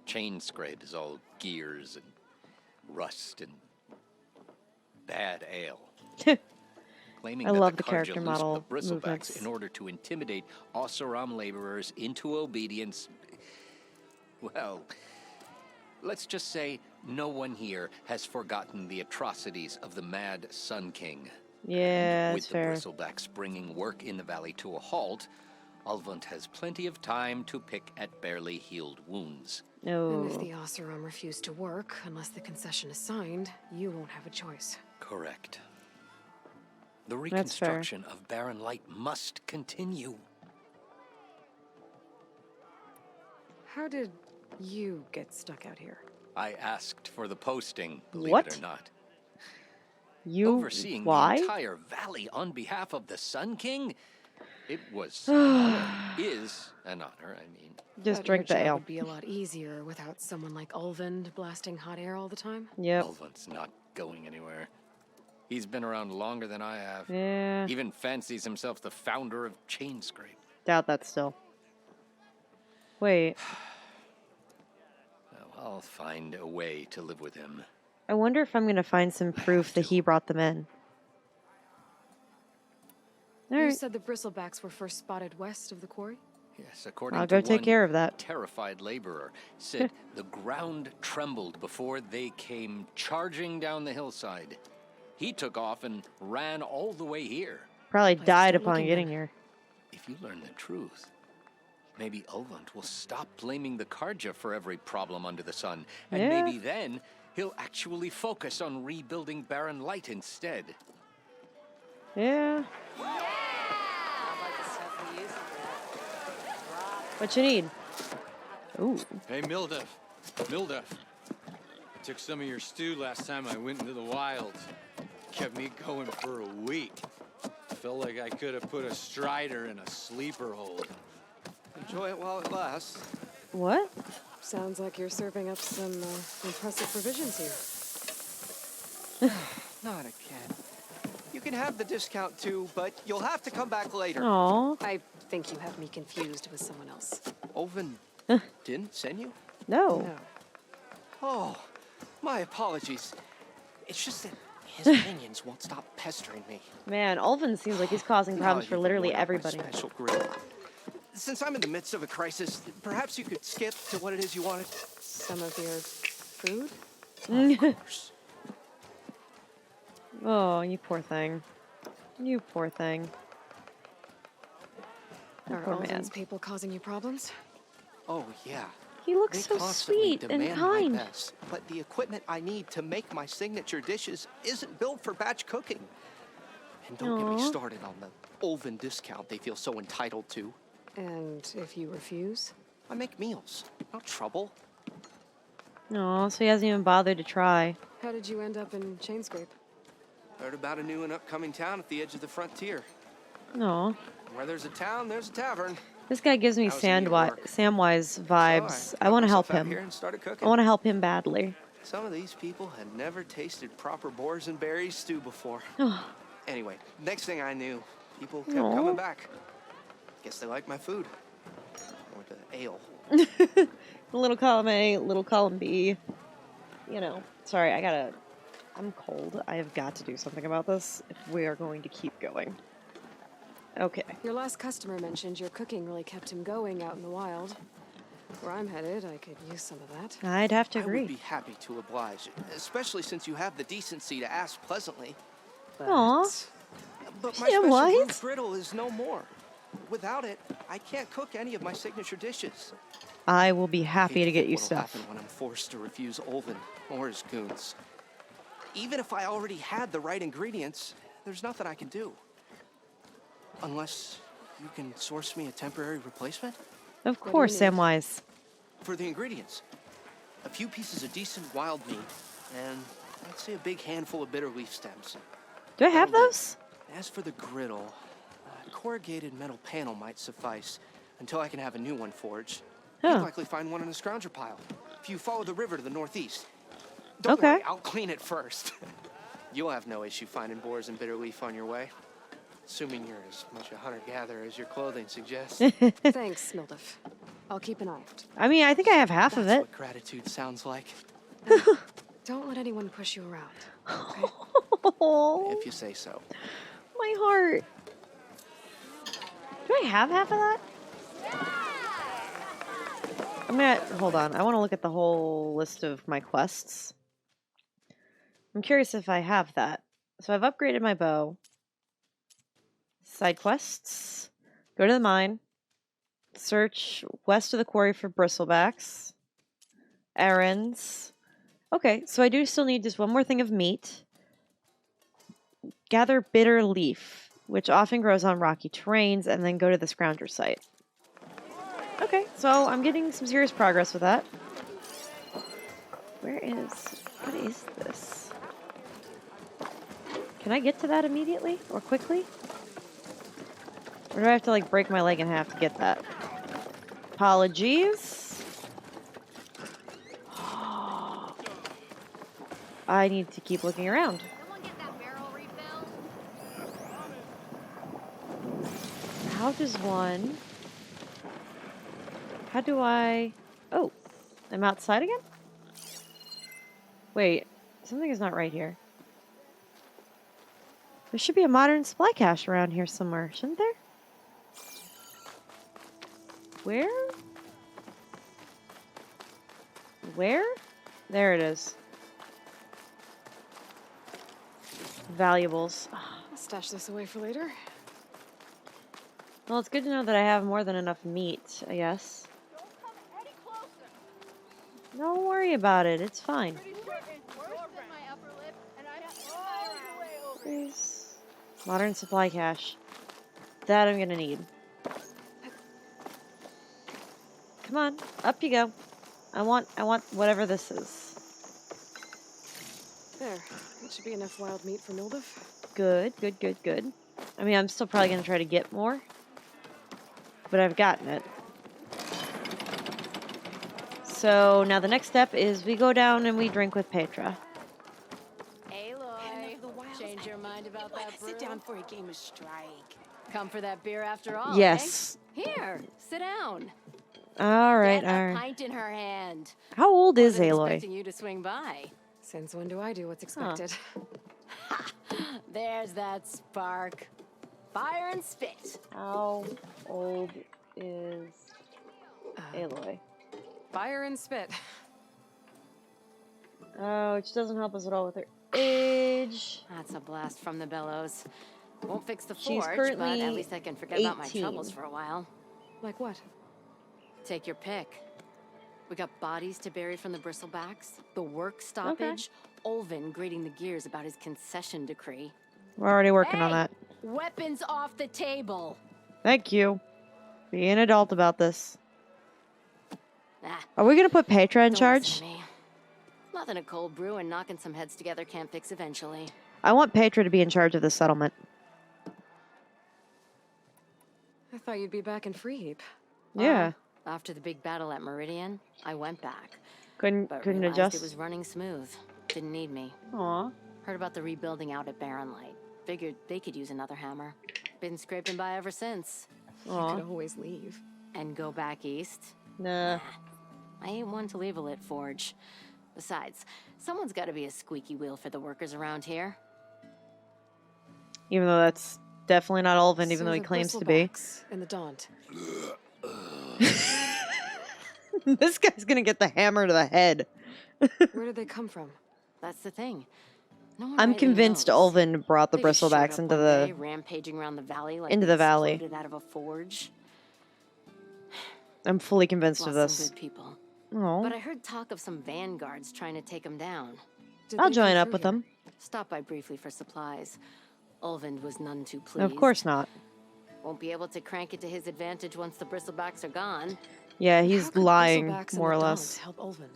Speaker 9: chain scrape is all gears and rust and bad ale. Claiming
Speaker 1: I
Speaker 9: that
Speaker 1: love
Speaker 9: the
Speaker 1: the
Speaker 9: Karja
Speaker 1: character
Speaker 9: loosed
Speaker 1: model
Speaker 9: the bristlebacks
Speaker 1: movements.
Speaker 9: in order to intimidate Oseram laborers into obedience. Well, let's just say no one here has forgotten the atrocities of the mad Sun King.
Speaker 1: Yeah,
Speaker 9: With
Speaker 1: that's
Speaker 9: the
Speaker 1: fair.
Speaker 9: bristlebacks bringing work in the valley to a halt, Ulvund has plenty of time to pick at barely healed wounds.
Speaker 2: And if
Speaker 1: No.
Speaker 2: the Oseram refuse to work, unless the concession is signed, you won't have a choice.
Speaker 9: Correct. The
Speaker 1: That's fair.
Speaker 9: reconstruction of Barren Light must continue.
Speaker 2: How did you get stuck out here?
Speaker 9: I asked for the posting, believe
Speaker 1: What?
Speaker 9: it or not.
Speaker 1: You.
Speaker 9: Overseeing
Speaker 1: Why?
Speaker 9: the entire valley on behalf of the Sun King? It was an honor. Is an honor, I mean.
Speaker 1: Just
Speaker 2: Thought
Speaker 1: drink
Speaker 2: your
Speaker 1: the
Speaker 2: job
Speaker 1: ale.
Speaker 2: would be a lot easier without someone like Ulvund blasting hot air all the time.
Speaker 1: Yep.
Speaker 9: Ulvund's not going anywhere. He's been around longer than I have.
Speaker 1: Yeah.
Speaker 9: Even fancies himself the founder of Chain Scrape.
Speaker 1: Doubt that still. Wait.
Speaker 9: Well, I'll find a way to live with him.
Speaker 1: I wonder if I'm gonna find some proof that he brought them in.
Speaker 2: You
Speaker 1: Alright.
Speaker 2: said the bristlebacks were first spotted west of the quarry?
Speaker 9: Yes, according
Speaker 1: I'll
Speaker 9: to
Speaker 1: go take
Speaker 9: one
Speaker 1: care of that.
Speaker 9: terrified laborer, said the ground trembled before they came charging down the hillside. He took off and ran all the way here.
Speaker 1: Probably
Speaker 2: Place
Speaker 1: died
Speaker 2: start
Speaker 1: upon
Speaker 2: looking
Speaker 1: getting
Speaker 2: then.
Speaker 1: here.
Speaker 9: If you learn the truth, maybe Ulvund will stop blaming the Karja for every problem under the sun, and
Speaker 1: Yeah.
Speaker 9: maybe then he'll actually focus on rebuilding Barren Light instead.
Speaker 1: Yeah. What you need? Ooh.
Speaker 11: Hey, Mildef. Mildef. I took some of your stew last time I went into the wilds. Kept me going for a week. Felt like I could have put a strider in a sleeper hold.
Speaker 8: Enjoy it while it lasts.
Speaker 1: What?
Speaker 2: Sounds like you're serving up some impressive provisions here.
Speaker 8: Not again. You can have the discount too, but you'll have to come back later.
Speaker 1: Aw.
Speaker 2: I think you have me confused with someone else.
Speaker 8: Oven didn't send you?
Speaker 1: No.
Speaker 2: No.
Speaker 8: Oh, my apologies. It's just that his minions won't stop pestering me.
Speaker 1: Man, Ulvin seems like he's causing problems
Speaker 8: Now
Speaker 1: for
Speaker 8: you've
Speaker 1: literally
Speaker 8: warmed up my
Speaker 1: everybody.
Speaker 8: Special grill. Since I'm in the midst of a crisis, perhaps you could skip to what it is you wanted.
Speaker 2: Some of your food?
Speaker 8: Of course.
Speaker 1: Oh, you poor thing. You poor thing.
Speaker 2: Are
Speaker 1: Poor
Speaker 2: all
Speaker 1: man.
Speaker 2: these people causing you problems?
Speaker 8: Oh, yeah.
Speaker 1: He looks
Speaker 8: They
Speaker 1: so
Speaker 8: constantly
Speaker 1: sweet and
Speaker 8: demand
Speaker 1: kind.
Speaker 8: my best, but the equipment I need to make my signature dishes isn't built for batch cooking. And don't get me
Speaker 1: Aw.
Speaker 8: started on the Olven discount they feel so entitled to.
Speaker 2: And if you refuse?
Speaker 8: I make meals, no trouble.
Speaker 1: No, so he hasn't even bothered to try.
Speaker 2: How did you end up in Chainscrape?
Speaker 8: Heard about a new and upcoming town at the edge of the frontier.
Speaker 1: No.
Speaker 8: Where there's a town, there's a tavern.
Speaker 1: This guy gives me
Speaker 8: I was in New York.
Speaker 1: Samwise vibes.
Speaker 8: So
Speaker 1: I want to help
Speaker 8: got myself out
Speaker 1: him.
Speaker 8: here and started
Speaker 1: I
Speaker 8: cooking.
Speaker 1: want to help him badly.
Speaker 8: Some of these people had never tasted proper boars and berries stew before. Anyway, next thing I knew, people kept
Speaker 1: Aw.
Speaker 8: coming back. Guess they like my food. Or the ale.
Speaker 1: Little column A, little column B. You know. Sorry, I'm cold. I have got to do something about this if we are going to keep going. Okay.
Speaker 2: Your last customer mentioned your cooking really kept him going out in the wild. Where I'm headed, I could use some of that.
Speaker 1: I'd have to
Speaker 8: I
Speaker 1: agree.
Speaker 8: would be happy to oblige, especially since you have the decency to ask pleasantly.
Speaker 2: But
Speaker 1: Aw.
Speaker 8: But my
Speaker 1: Yeah,
Speaker 8: special
Speaker 1: what?
Speaker 8: root griddle is no more. Without it, I can't cook any of my signature dishes.
Speaker 1: I will be happy
Speaker 8: Hate
Speaker 1: to get you
Speaker 8: what'll
Speaker 1: stuff.
Speaker 8: happen when I'm forced to refuse Olven or his goons. Even if I already had the right ingredients, there's nothing I can do. Unless you can source me a temporary replacement
Speaker 1: Of
Speaker 2: do you
Speaker 1: course,
Speaker 2: need?
Speaker 1: Samwise.
Speaker 8: for the ingredients. A few pieces of decent wild meat, and I'd say a big handful of bitter leaf stems.
Speaker 1: Do I have
Speaker 8: That'll do.
Speaker 1: those?
Speaker 8: As for the griddle, a corrugated metal panel might suffice until I can have a new one forged.
Speaker 1: Huh.
Speaker 8: You'd likely find one in a scrounger pile if you follow the river to the northeast. Don't
Speaker 1: Okay.
Speaker 8: worry, I'll clean it first. You'll have no issue finding boars and bitter leaf on your way. Assuming you're as much a hunter-gatherer as your clothing suggests.
Speaker 2: thanks, Mildef. I'll keep an eye out.
Speaker 1: I mean, I think I have half of
Speaker 8: That's
Speaker 1: it.
Speaker 8: what gratitude sounds like,
Speaker 2: Don't let anyone push you around.
Speaker 1: Oh,
Speaker 8: if you say so.
Speaker 1: my heart. Do I have half of that? I'm gonna hold on. I want to look at the whole list of my quests. I'm curious if I have that. So I've upgraded my bow. Side quests. Go to the mine. Search west of the quarry for bristlebacks. Errands. Okay, so I do still need just one more thing of meat. Gather bitter leaf, which often grows on rocky terrains, and then go to the scrounger site. Okay, so I'm getting some serious progress with that. What is this? Can I get to that immediately or quickly? Or do I have to like break my leg in half to get that? Apologies. I need to keep looking around.
Speaker 6: Someone get that barrel refilled?
Speaker 1: How does one... How do I... Oh, I'm outside again? Wait, something is not right here. There should be a modern supply cache around here somewhere, shouldn't there? Where? Where? There it is. Valuables.
Speaker 2: I'll stash this away for later.
Speaker 1: Well, it's good to know that I have more than enough meat, I guess.
Speaker 6: Don't come any closer.
Speaker 1: Don't worry about it, it's fine.
Speaker 6: Pretty sure it's worse than my upper lip, and I have all the way over it.
Speaker 1: Please. Modern supply cache. That I'm gonna need. Come on, up you go. I want whatever this is.
Speaker 2: There. That should be enough wild meat for Mildef.
Speaker 1: Good, good, good, good. I mean, I'm still probably gonna try to get more, but I've gotten it. So now the next step is we go down and we drink with Petra.
Speaker 4: Aloy, change your mind about that brew?
Speaker 12: Sit down for a game of strike.
Speaker 4: Come for that beer after all,
Speaker 1: Yes.
Speaker 4: eh? Here, sit down.
Speaker 1: All right,
Speaker 4: Get
Speaker 1: all
Speaker 4: a
Speaker 1: right.
Speaker 4: pint in her hand.
Speaker 1: How old is
Speaker 4: Wasn't
Speaker 1: Aloy?
Speaker 4: expecting you to swing by.
Speaker 2: Since when do I do what's expected?
Speaker 4: There's that spark. Fire and spit.
Speaker 1: How old is Aloy?
Speaker 2: Fire and spit.
Speaker 1: Oh, which doesn't help us at all with her age.
Speaker 4: That's a blast from the bellows. Won't fix the
Speaker 1: She's
Speaker 4: forge,
Speaker 1: currently
Speaker 4: but at least I can forget about my
Speaker 1: 18.
Speaker 4: troubles for a while.
Speaker 2: Like what?
Speaker 4: Take your pick. We got bodies to bury from the bristlebacks, the work stoppage, Olvin grating the gears about his concession decree.
Speaker 1: We're already working on
Speaker 4: Hey!
Speaker 1: that.
Speaker 4: Weapons off the table!
Speaker 1: Thank you. Be an adult about this.
Speaker 4: Ah,
Speaker 1: Are we gonna put Petra in
Speaker 4: don't
Speaker 1: charge?
Speaker 4: listen to me. Nothing a cold brew and knocking some heads together can't fix eventually.
Speaker 1: I want Petra to be in charge of the settlement.
Speaker 2: I thought you'd be back in Freeheap.
Speaker 1: Yeah.
Speaker 4: After the big battle at Meridian, I went back.
Speaker 1: Couldn't
Speaker 4: But
Speaker 1: couldn't
Speaker 4: realized
Speaker 1: adjust.
Speaker 4: it was running smooth. Didn't need me.
Speaker 1: Aw.
Speaker 4: Heard about the rebuilding out at Barren Light. Figured they could use another hammer. Been scraping by ever since.
Speaker 2: You
Speaker 1: Aw.
Speaker 2: could always leave.
Speaker 4: And go back east?
Speaker 1: Nah.
Speaker 4: I ain't one to leave a lit forge. Besides, someone's gotta be a squeaky wheel for the workers around here.
Speaker 1: Even though that's definitely not Olvin, even
Speaker 2: So
Speaker 1: though he
Speaker 2: the
Speaker 1: claims to be.
Speaker 2: bristlebacks and the Daunt.
Speaker 1: This guy's gonna get the hammer to the head.
Speaker 2: Where did they come from?
Speaker 4: That's the thing. No one
Speaker 1: I'm
Speaker 4: rightly
Speaker 1: convinced
Speaker 4: knows.
Speaker 1: Olvin brought the
Speaker 4: They just showed
Speaker 1: bristlebacks
Speaker 4: up
Speaker 1: into
Speaker 4: one day,
Speaker 1: the.
Speaker 4: rampaging around the valley like
Speaker 1: into
Speaker 4: they
Speaker 1: the valley.
Speaker 4: exploded out of a forge.
Speaker 1: I'm fully convinced of
Speaker 4: Lost some
Speaker 1: this.
Speaker 4: good people.
Speaker 1: Oh.
Speaker 4: But I heard talk of some vanguards trying to take them down.
Speaker 2: Did
Speaker 1: I'll
Speaker 2: they
Speaker 1: join
Speaker 2: come
Speaker 1: up
Speaker 2: through
Speaker 1: with
Speaker 2: here?
Speaker 1: them.
Speaker 4: Stopped by briefly for supplies. Olvind was none too pleased.
Speaker 1: Of course not.
Speaker 4: Won't be able to crank it to his advantage once the bristlebacks are gone.
Speaker 1: Yeah,
Speaker 2: How
Speaker 1: he's
Speaker 2: could
Speaker 1: lying,
Speaker 2: bristlebacks and
Speaker 1: more
Speaker 2: the
Speaker 1: or
Speaker 2: Daunt
Speaker 1: less.
Speaker 2: help Olvin?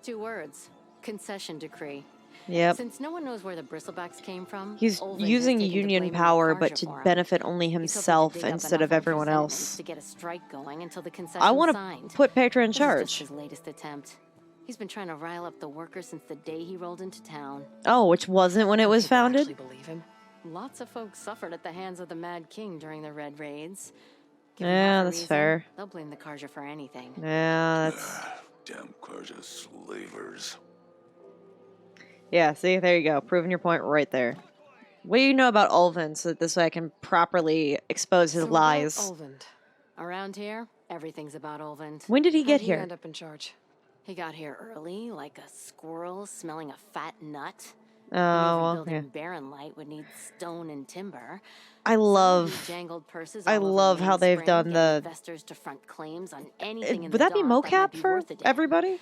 Speaker 4: 2 words. Concession decree.
Speaker 1: Yep.
Speaker 4: Since no one knows where the bristlebacks came from,
Speaker 1: He's
Speaker 4: Olvind has
Speaker 1: using
Speaker 4: taken to
Speaker 1: union
Speaker 4: blaming the
Speaker 1: power,
Speaker 4: Karja
Speaker 1: but to
Speaker 4: for 'em.
Speaker 1: benefit only
Speaker 4: He's hoping to
Speaker 1: himself
Speaker 4: dig up
Speaker 1: instead
Speaker 4: enough
Speaker 1: of everyone
Speaker 4: resentment
Speaker 1: else.
Speaker 4: to get a strike going until the
Speaker 1: I
Speaker 4: concession's
Speaker 1: want to
Speaker 4: signed.
Speaker 1: put Petra in
Speaker 4: This is just
Speaker 1: charge.
Speaker 4: his latest attempt. He's been trying to rile up the workers since the day he rolled into town.
Speaker 1: Oh, which wasn't when it was
Speaker 2: People
Speaker 1: founded?
Speaker 2: actually believe him.
Speaker 4: Lots of folks suffered at the hands of the Mad King during the Red Raids. Given
Speaker 1: Yeah,
Speaker 4: half a
Speaker 1: that's
Speaker 4: reason,
Speaker 1: fair.
Speaker 4: They'll blame the Karja for anything.
Speaker 1: Yeah, that's.
Speaker 12: Damn Karja slavers.
Speaker 1: Yeah, see, there you go. Proving your point right there. What do you know about Olvin so that this way I can properly expose his
Speaker 2: So
Speaker 1: lies?
Speaker 2: about Olvin.
Speaker 4: Around here, everything's about Olvind.
Speaker 1: When did he
Speaker 2: How'd
Speaker 1: get
Speaker 2: he
Speaker 1: here?
Speaker 2: end up in charge?
Speaker 4: He got here early, like a squirrel smelling a fat nut.
Speaker 1: Oh, well,
Speaker 4: Building
Speaker 1: yeah.
Speaker 4: Barren Light would need stone and timber.
Speaker 1: I
Speaker 4: So he
Speaker 1: love.
Speaker 4: jangled purses
Speaker 1: I
Speaker 4: all over
Speaker 1: love
Speaker 4: Main
Speaker 1: how they've
Speaker 4: Spring,
Speaker 1: done
Speaker 4: getting
Speaker 1: the.
Speaker 4: investors to front claims on anything in
Speaker 1: Would
Speaker 4: the
Speaker 1: that be
Speaker 4: Daunt might
Speaker 1: mocap
Speaker 4: be
Speaker 1: for
Speaker 4: worth a damn.
Speaker 1: everybody?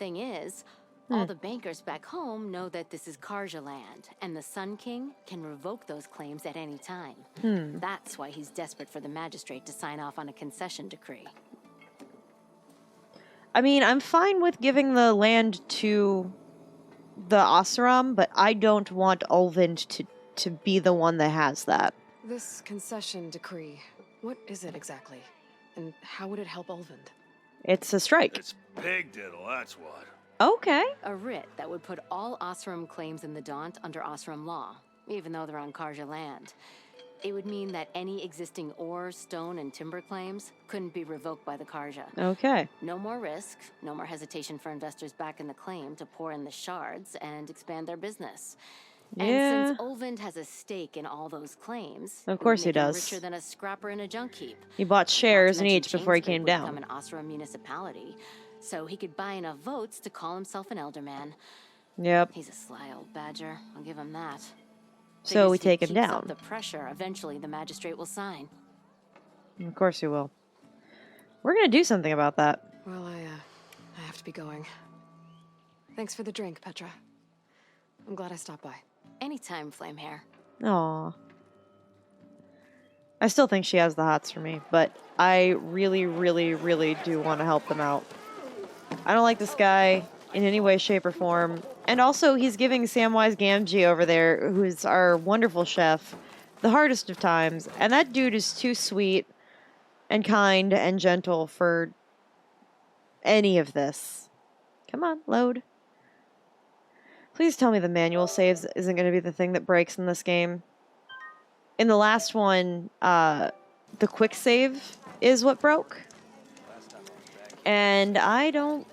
Speaker 4: Thing is, all the bankers back home know that this is Karja land, and the Sun King can revoke those claims at any time. That's why he's desperate for the magistrate to sign off on a concession decree.
Speaker 1: I mean, I'm fine with giving the land to the Oseram, but I don't want Olvind to be the one that has that.
Speaker 2: This concession decree, what is it exactly? And how would it help Olvind?
Speaker 1: It's a strike.
Speaker 12: It's pig diddle, that's what.
Speaker 1: Okay.
Speaker 4: A writ that would put all Osram claims in the Daunt under Osram law, even though they're on Karja land. It would mean that any existing ore, stone, and timber claims couldn't be revoked by the Karja.
Speaker 1: Okay.
Speaker 4: No more risk, no more hesitation for investors back in the claim to pour in the shards and expand their business.
Speaker 1: Yeah.
Speaker 4: And since Olvind has a stake in all those claims,
Speaker 1: Of
Speaker 4: it would
Speaker 1: course he
Speaker 4: make him
Speaker 1: does.
Speaker 4: richer than a scrapper in a junk heap.
Speaker 1: He bought
Speaker 4: Not to
Speaker 1: shares in
Speaker 4: mention
Speaker 1: each before he
Speaker 4: Chainsburg
Speaker 1: came
Speaker 4: would
Speaker 1: down.
Speaker 4: become an Osram municipality, so he could buy enough votes to call himself an elderman.
Speaker 1: Yep.
Speaker 4: He's a sly old badger. I'll give him that.
Speaker 1: So we
Speaker 4: Figures if he
Speaker 1: take him
Speaker 4: keeps
Speaker 1: down.
Speaker 4: up the pressure, eventually the magistrate will sign.
Speaker 1: Of course you will. We're gonna do something about that.
Speaker 2: Well, I have to be going. Thanks for the drink, Petra. I'm glad I stopped by.
Speaker 4: Anytime, Flamehair.
Speaker 1: Aw. I still think she has the hots for me, but I really, really, really do want to help them out. I don't like this guy in any way, shape, or form. And also, he's giving Samwise Gamgee over there, who's our wonderful chef, the hardest of times. And that dude is too sweet and kind and gentle for any of this. Come on, load. Please tell me the manual saves isn't going to be the thing that breaks in this game. In the last one, the quick save is what broke. And I don't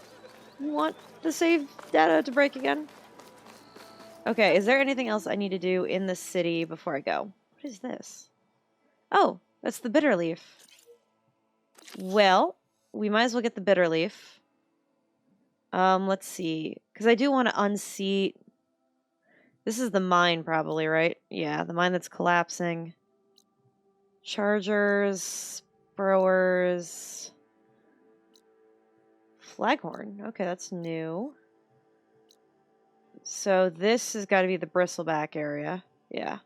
Speaker 1: want the save data to break again. Okay, is there anything else I need to do in the city before I go? What is this? Oh, that's the bitter leaf. Well, we might as well get the bitter leaf. Let's see. Because I do want to unseat. This is the mine, probably, right? Yeah, the mine that's collapsing. Chargers, Burrowers, Flaghorn. Okay, that's new. So this has got to be the bristleback area. Yeah.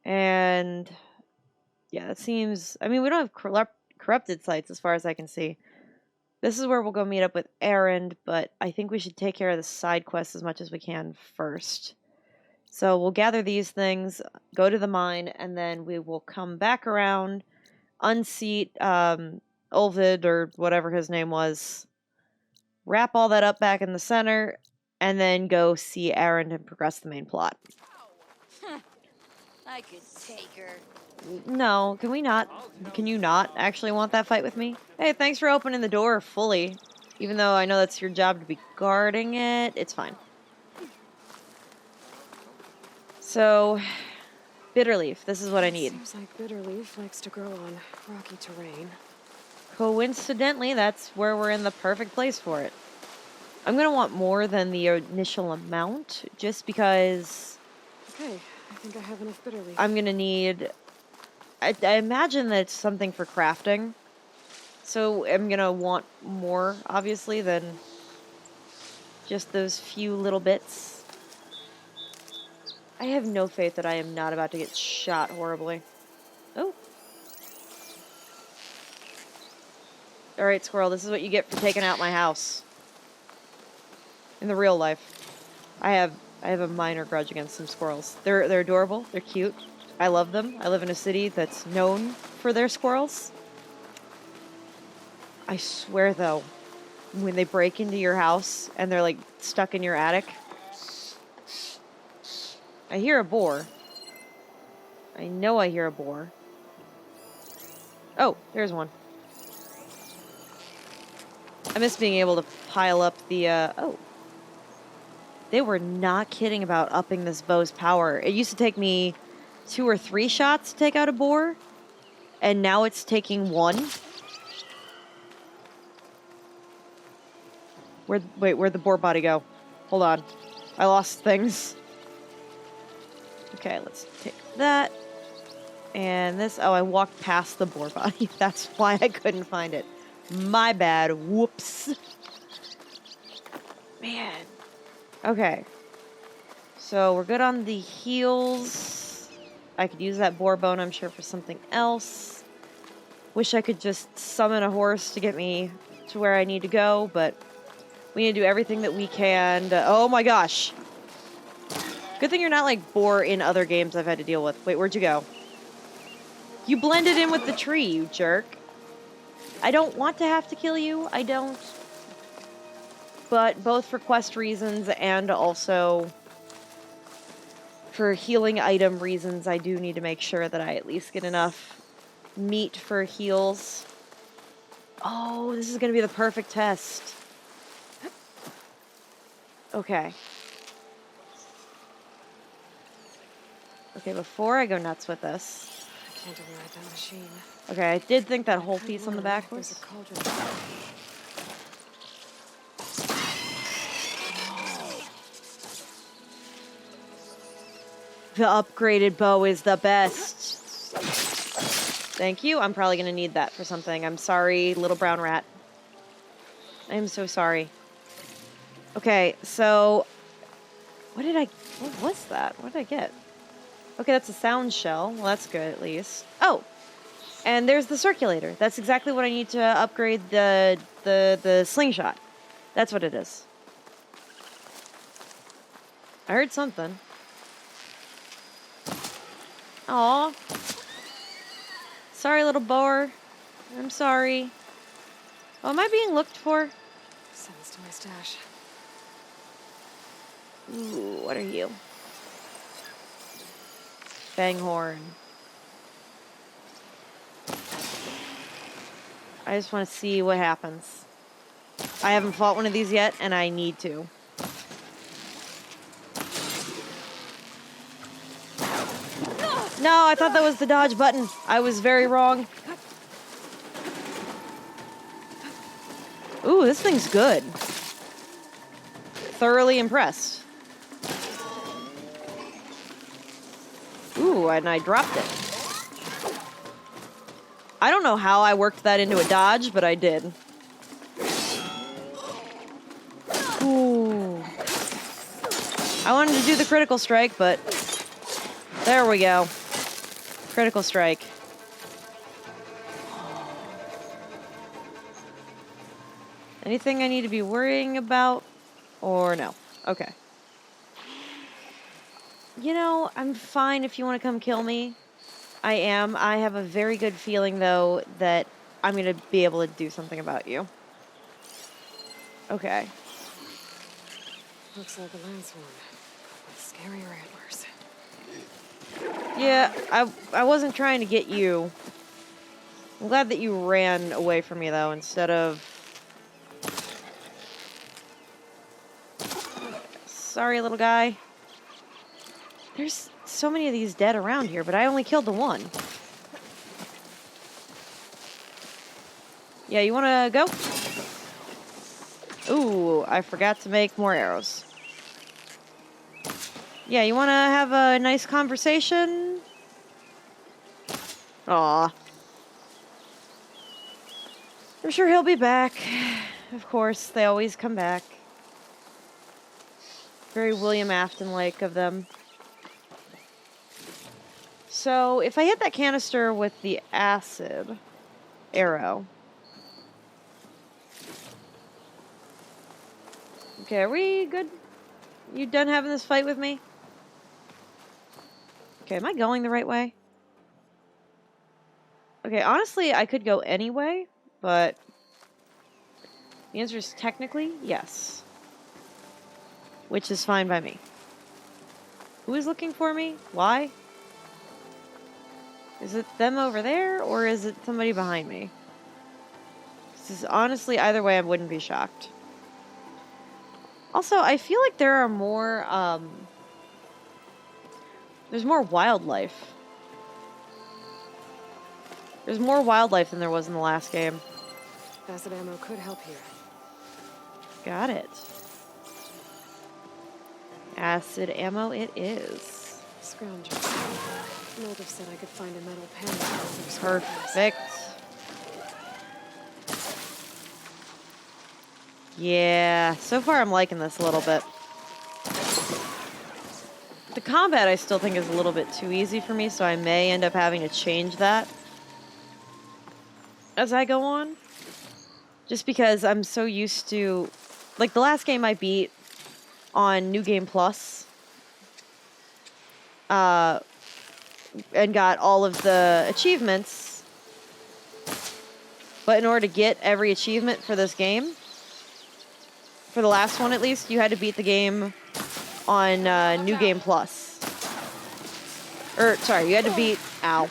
Speaker 1: And yeah, that seems... I mean, we don't have corrupted sites as far as I can see. This is where we'll go meet up with Erend, but I think we should take care of the side quests as much as we can first. So we'll gather these things, go to the mine, and then we will come back around, unseat Ulvid, or whatever his name was, wrap all that up back in the center, and then go see Erend and progress the main plot.
Speaker 4: I could take her.
Speaker 1: No, can we not? Can you not actually want that fight with me? Hey, thanks for opening the door fully. Even though I know that's your job to be guarding it, it's fine. So, Bitterleaf, this is what I need.
Speaker 2: Seems like Bitterleaf likes to grow on rocky terrain.
Speaker 1: Coincidentally, that's where we're in the perfect place for it. I'm going to want more than the initial amount, just because...
Speaker 2: Okay, I think I have enough Bitterleaf.
Speaker 1: I'm going to need... I imagine that it's something for crafting. So I'm going to want more, obviously, than just those few little bits. I have no faith that I am not about to get shot horribly. Oh. Alright, squirrel, this is what you get for taking out my house. In the real life. I have a minor grudge against some squirrels. They're adorable, they're cute. I love them. I live in a city that's known for their squirrels. I swear, though, when they break into your house and they're, like, stuck in your attic... I hear a boar. I know I hear a boar. Oh, there's one. I miss being able to pile up the, oh. They were not kidding about upping this bow's power. It used to take me 2 or 3 shots to take out a boar, and now it's taking 1. Where'd the boar body go? Hold on. I lost things. Okay, let's take that. And this... Oh, I walked past the boar body. That's why I couldn't find it. My bad. Whoops. Man. Okay. So we're good on the heals. I could use that boar bone, I'm sure, for something else. Wish I could just summon a horse to get me to where I need to go, but we need to do everything that we can to... Oh my gosh. Good thing you're not like boar in other games I've had to deal with. Wait, where'd you go? You blended in with the tree, you jerk. I don't want to have to kill you. I don't. But both for quest reasons and also for healing item reasons, I do need to make sure that I at least get enough meat for heals. Oh, this is going to be the perfect test. Okay. Okay, before I go nuts with this.
Speaker 2: I can't override that machine.
Speaker 1: Okay, I did think that whole piece on the back
Speaker 2: There's
Speaker 1: was...
Speaker 2: a cauldron.
Speaker 1: The upgraded bow is the best. Thank you. I'm probably going to need that for something. I'm sorry, little brown rat. I'm so sorry. Okay, so... What was that? What did I get? Okay, that's a sound shell. Well, that's good, at least. Oh! And there's the circulator. That's exactly what I need to upgrade the slingshot. That's what it is. I heard something. Aw. Sorry, little boar. I'm sorry. Oh, am I being looked for?
Speaker 2: Sends to my stash.
Speaker 1: Ooh, what are you? Fanghorn. I just want to see what happens. I haven't fought one of these yet, and I need to. No, I thought that was the dodge button. I was very wrong. Ooh, this thing's good. Thoroughly impressed. Ooh, and I dropped it. I don't know how I worked that into a dodge, but I did. Ooh. I wanted to do the critical strike, but there we go. Critical strike. Anything I need to be worrying about? Or no? Okay. You know, I'm fine if you want to come kill me. I am. I have a very good feeling, though, that I'm going to be able to do something about you. Okay.
Speaker 2: Looks like a landsworm with scarier antlers.
Speaker 1: Yeah, I wasn't trying to get you. I'm glad that you ran away from me, though, instead of... Sorry, little guy. There's so many of these dead around here, but I only killed the one. Yeah, you want to go? Ooh, I forgot to make more arrows. Yeah, you want to have a nice conversation? Aw. I'm sure he'll be back. Of course, they always come back. Very William Afton-like of them. So, if I hit that canister with the acid arrow... Okay, are we good? You done having this fight with me? Okay, am I going the right way? Okay, honestly, I could go any way, but the answer is technically yes. Which is fine by me. Who is looking for me? Why? Is it them over there, or is it somebody behind me? This is honestly, either way, I wouldn't be shocked. Also, I feel like there are more, there's more wildlife. There's more wildlife than there was in the last game.
Speaker 2: Acid ammo could help here.
Speaker 1: Got it. Acid ammo it is.
Speaker 2: Scrounger. Moldov said I could find a metal panel.
Speaker 1: Perfect. Yeah, so far I'm liking this a little bit. The combat I still think is a little bit too easy for me, so I may end up having to change that as I go on. Just because I'm so used to... Like, the last game I beat on New Game Plus, and got all of the achievements, but in order to get every achievement for this game, for the last one at least, you had to beat the game on New Game Plus. Or, sorry, you had to beat... Ow.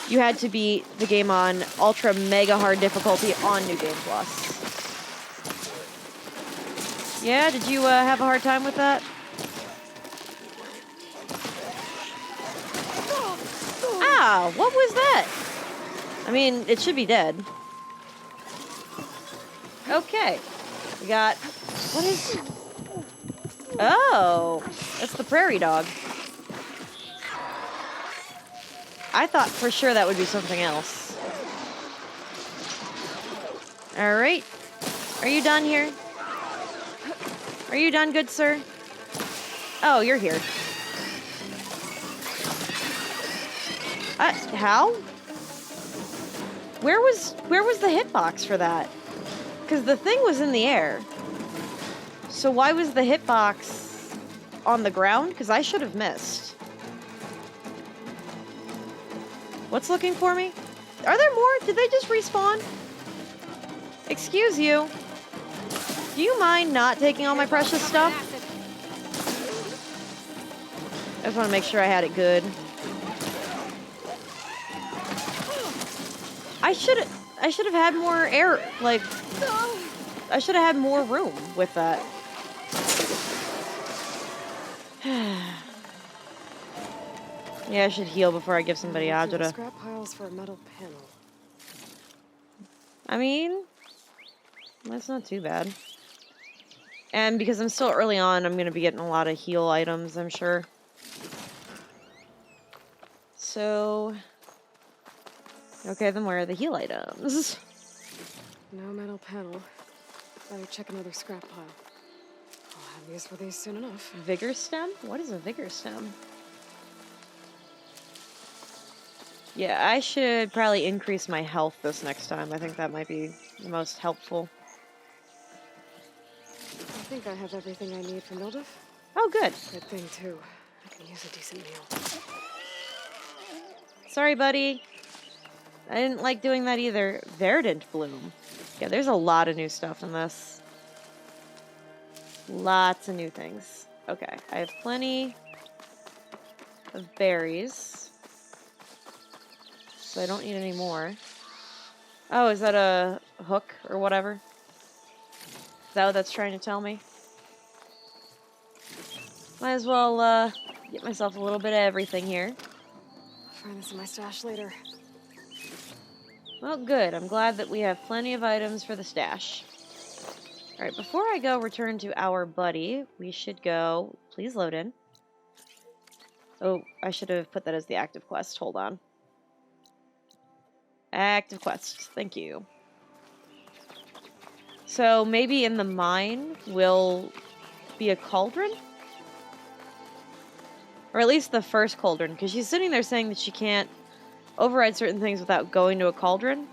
Speaker 1: You had to beat the game on Ultra Mega Hard difficulty on New Game Plus. Yeah, did you have a hard time with that? Ow, what was that? I mean, it should be dead. Okay. We got... What is... Oh, that's the prairie dog. I thought for sure that would be something else. Alright. Are you done here? Are you done, good sir? Oh, you're here. How? Where was the hitbox for that? Because the thing was in the air. So why was the hitbox on the ground? Because I should have missed. What's looking for me? Are there more? Did they just respawn? Excuse you. Do you mind not taking all my precious stuff? I just want to make sure I had it good. I should have had more air, like, I should have had more room with that. Yeah, I should heal before I give somebody Ajita.
Speaker 2: Scrap piles for a metal panel.
Speaker 1: I mean, that's not too bad. And because I'm still early on, I'm going to be getting a lot of heal items, I'm sure. So, Okay, then where are the heal items?
Speaker 2: No metal panel. Better check another scrap pile. I'll have use for these soon enough.
Speaker 1: Vigor stem? What is a vigor stem? Yeah, I should probably increase my health this next time. I think that might be the most helpful.
Speaker 2: I think I have everything I need for Mildef.
Speaker 1: Oh, good.
Speaker 2: Good thing, too. I can use a decent meal.
Speaker 1: Sorry, buddy. I didn't like doing that either. Verdant bloom. Yeah, there's a lot of new stuff in this. Lots of new things. Okay, I have plenty of berries. So I don't need any more. Oh, is that a hook or whatever? Is that what that's trying to tell me? Might as well get myself a little bit of everything here.
Speaker 2: I'll find this in my stash later.
Speaker 1: Well, good. I'm glad that we have plenty of items for the stash. Alright, before I go return to our buddy, we should go... Please load in. Oh, I should have put that as the active quest. Hold on. Active quest. Thank you. So maybe in the mine will be a cauldron? Or at least the first cauldron, because she's sitting there saying that she can't override certain things without going to a cauldron.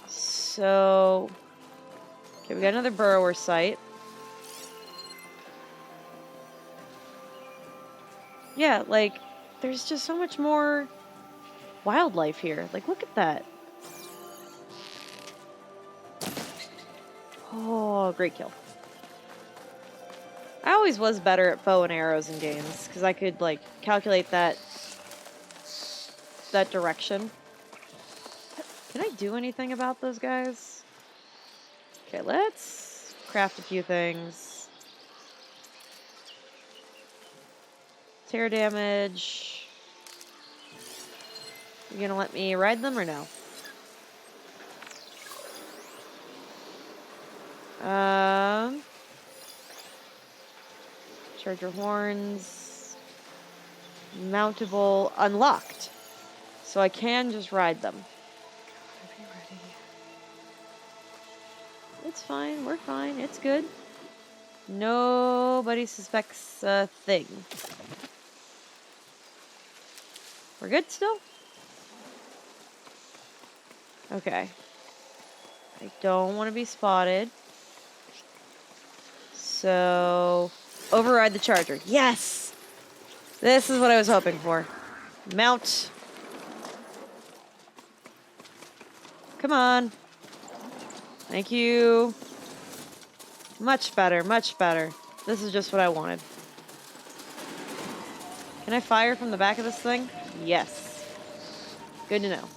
Speaker 1: So... Okay, we got another burrower site. Yeah, like, there's just so much more wildlife here. Like, look at that. Oh, great kill. I always was better at bow and arrows in games, because I could, like, calculate that direction. Can I do anything about those guys? Okay, let's craft a few things. Tear damage. You gonna let me ride them or no? Charger horns. Mountable unlocked. So I can just ride them.
Speaker 2: Gotta be ready.
Speaker 1: It's fine. We're fine. It's good. Nobody suspects a thing. We're good still? Okay. I don't want to be spotted. So, override the charger. Yes! This is what I was hoping for. Mount. Come on. Thank you. Much better, much better. This is just what I wanted. Can I fire from the back of this thing? Yes. Good to know.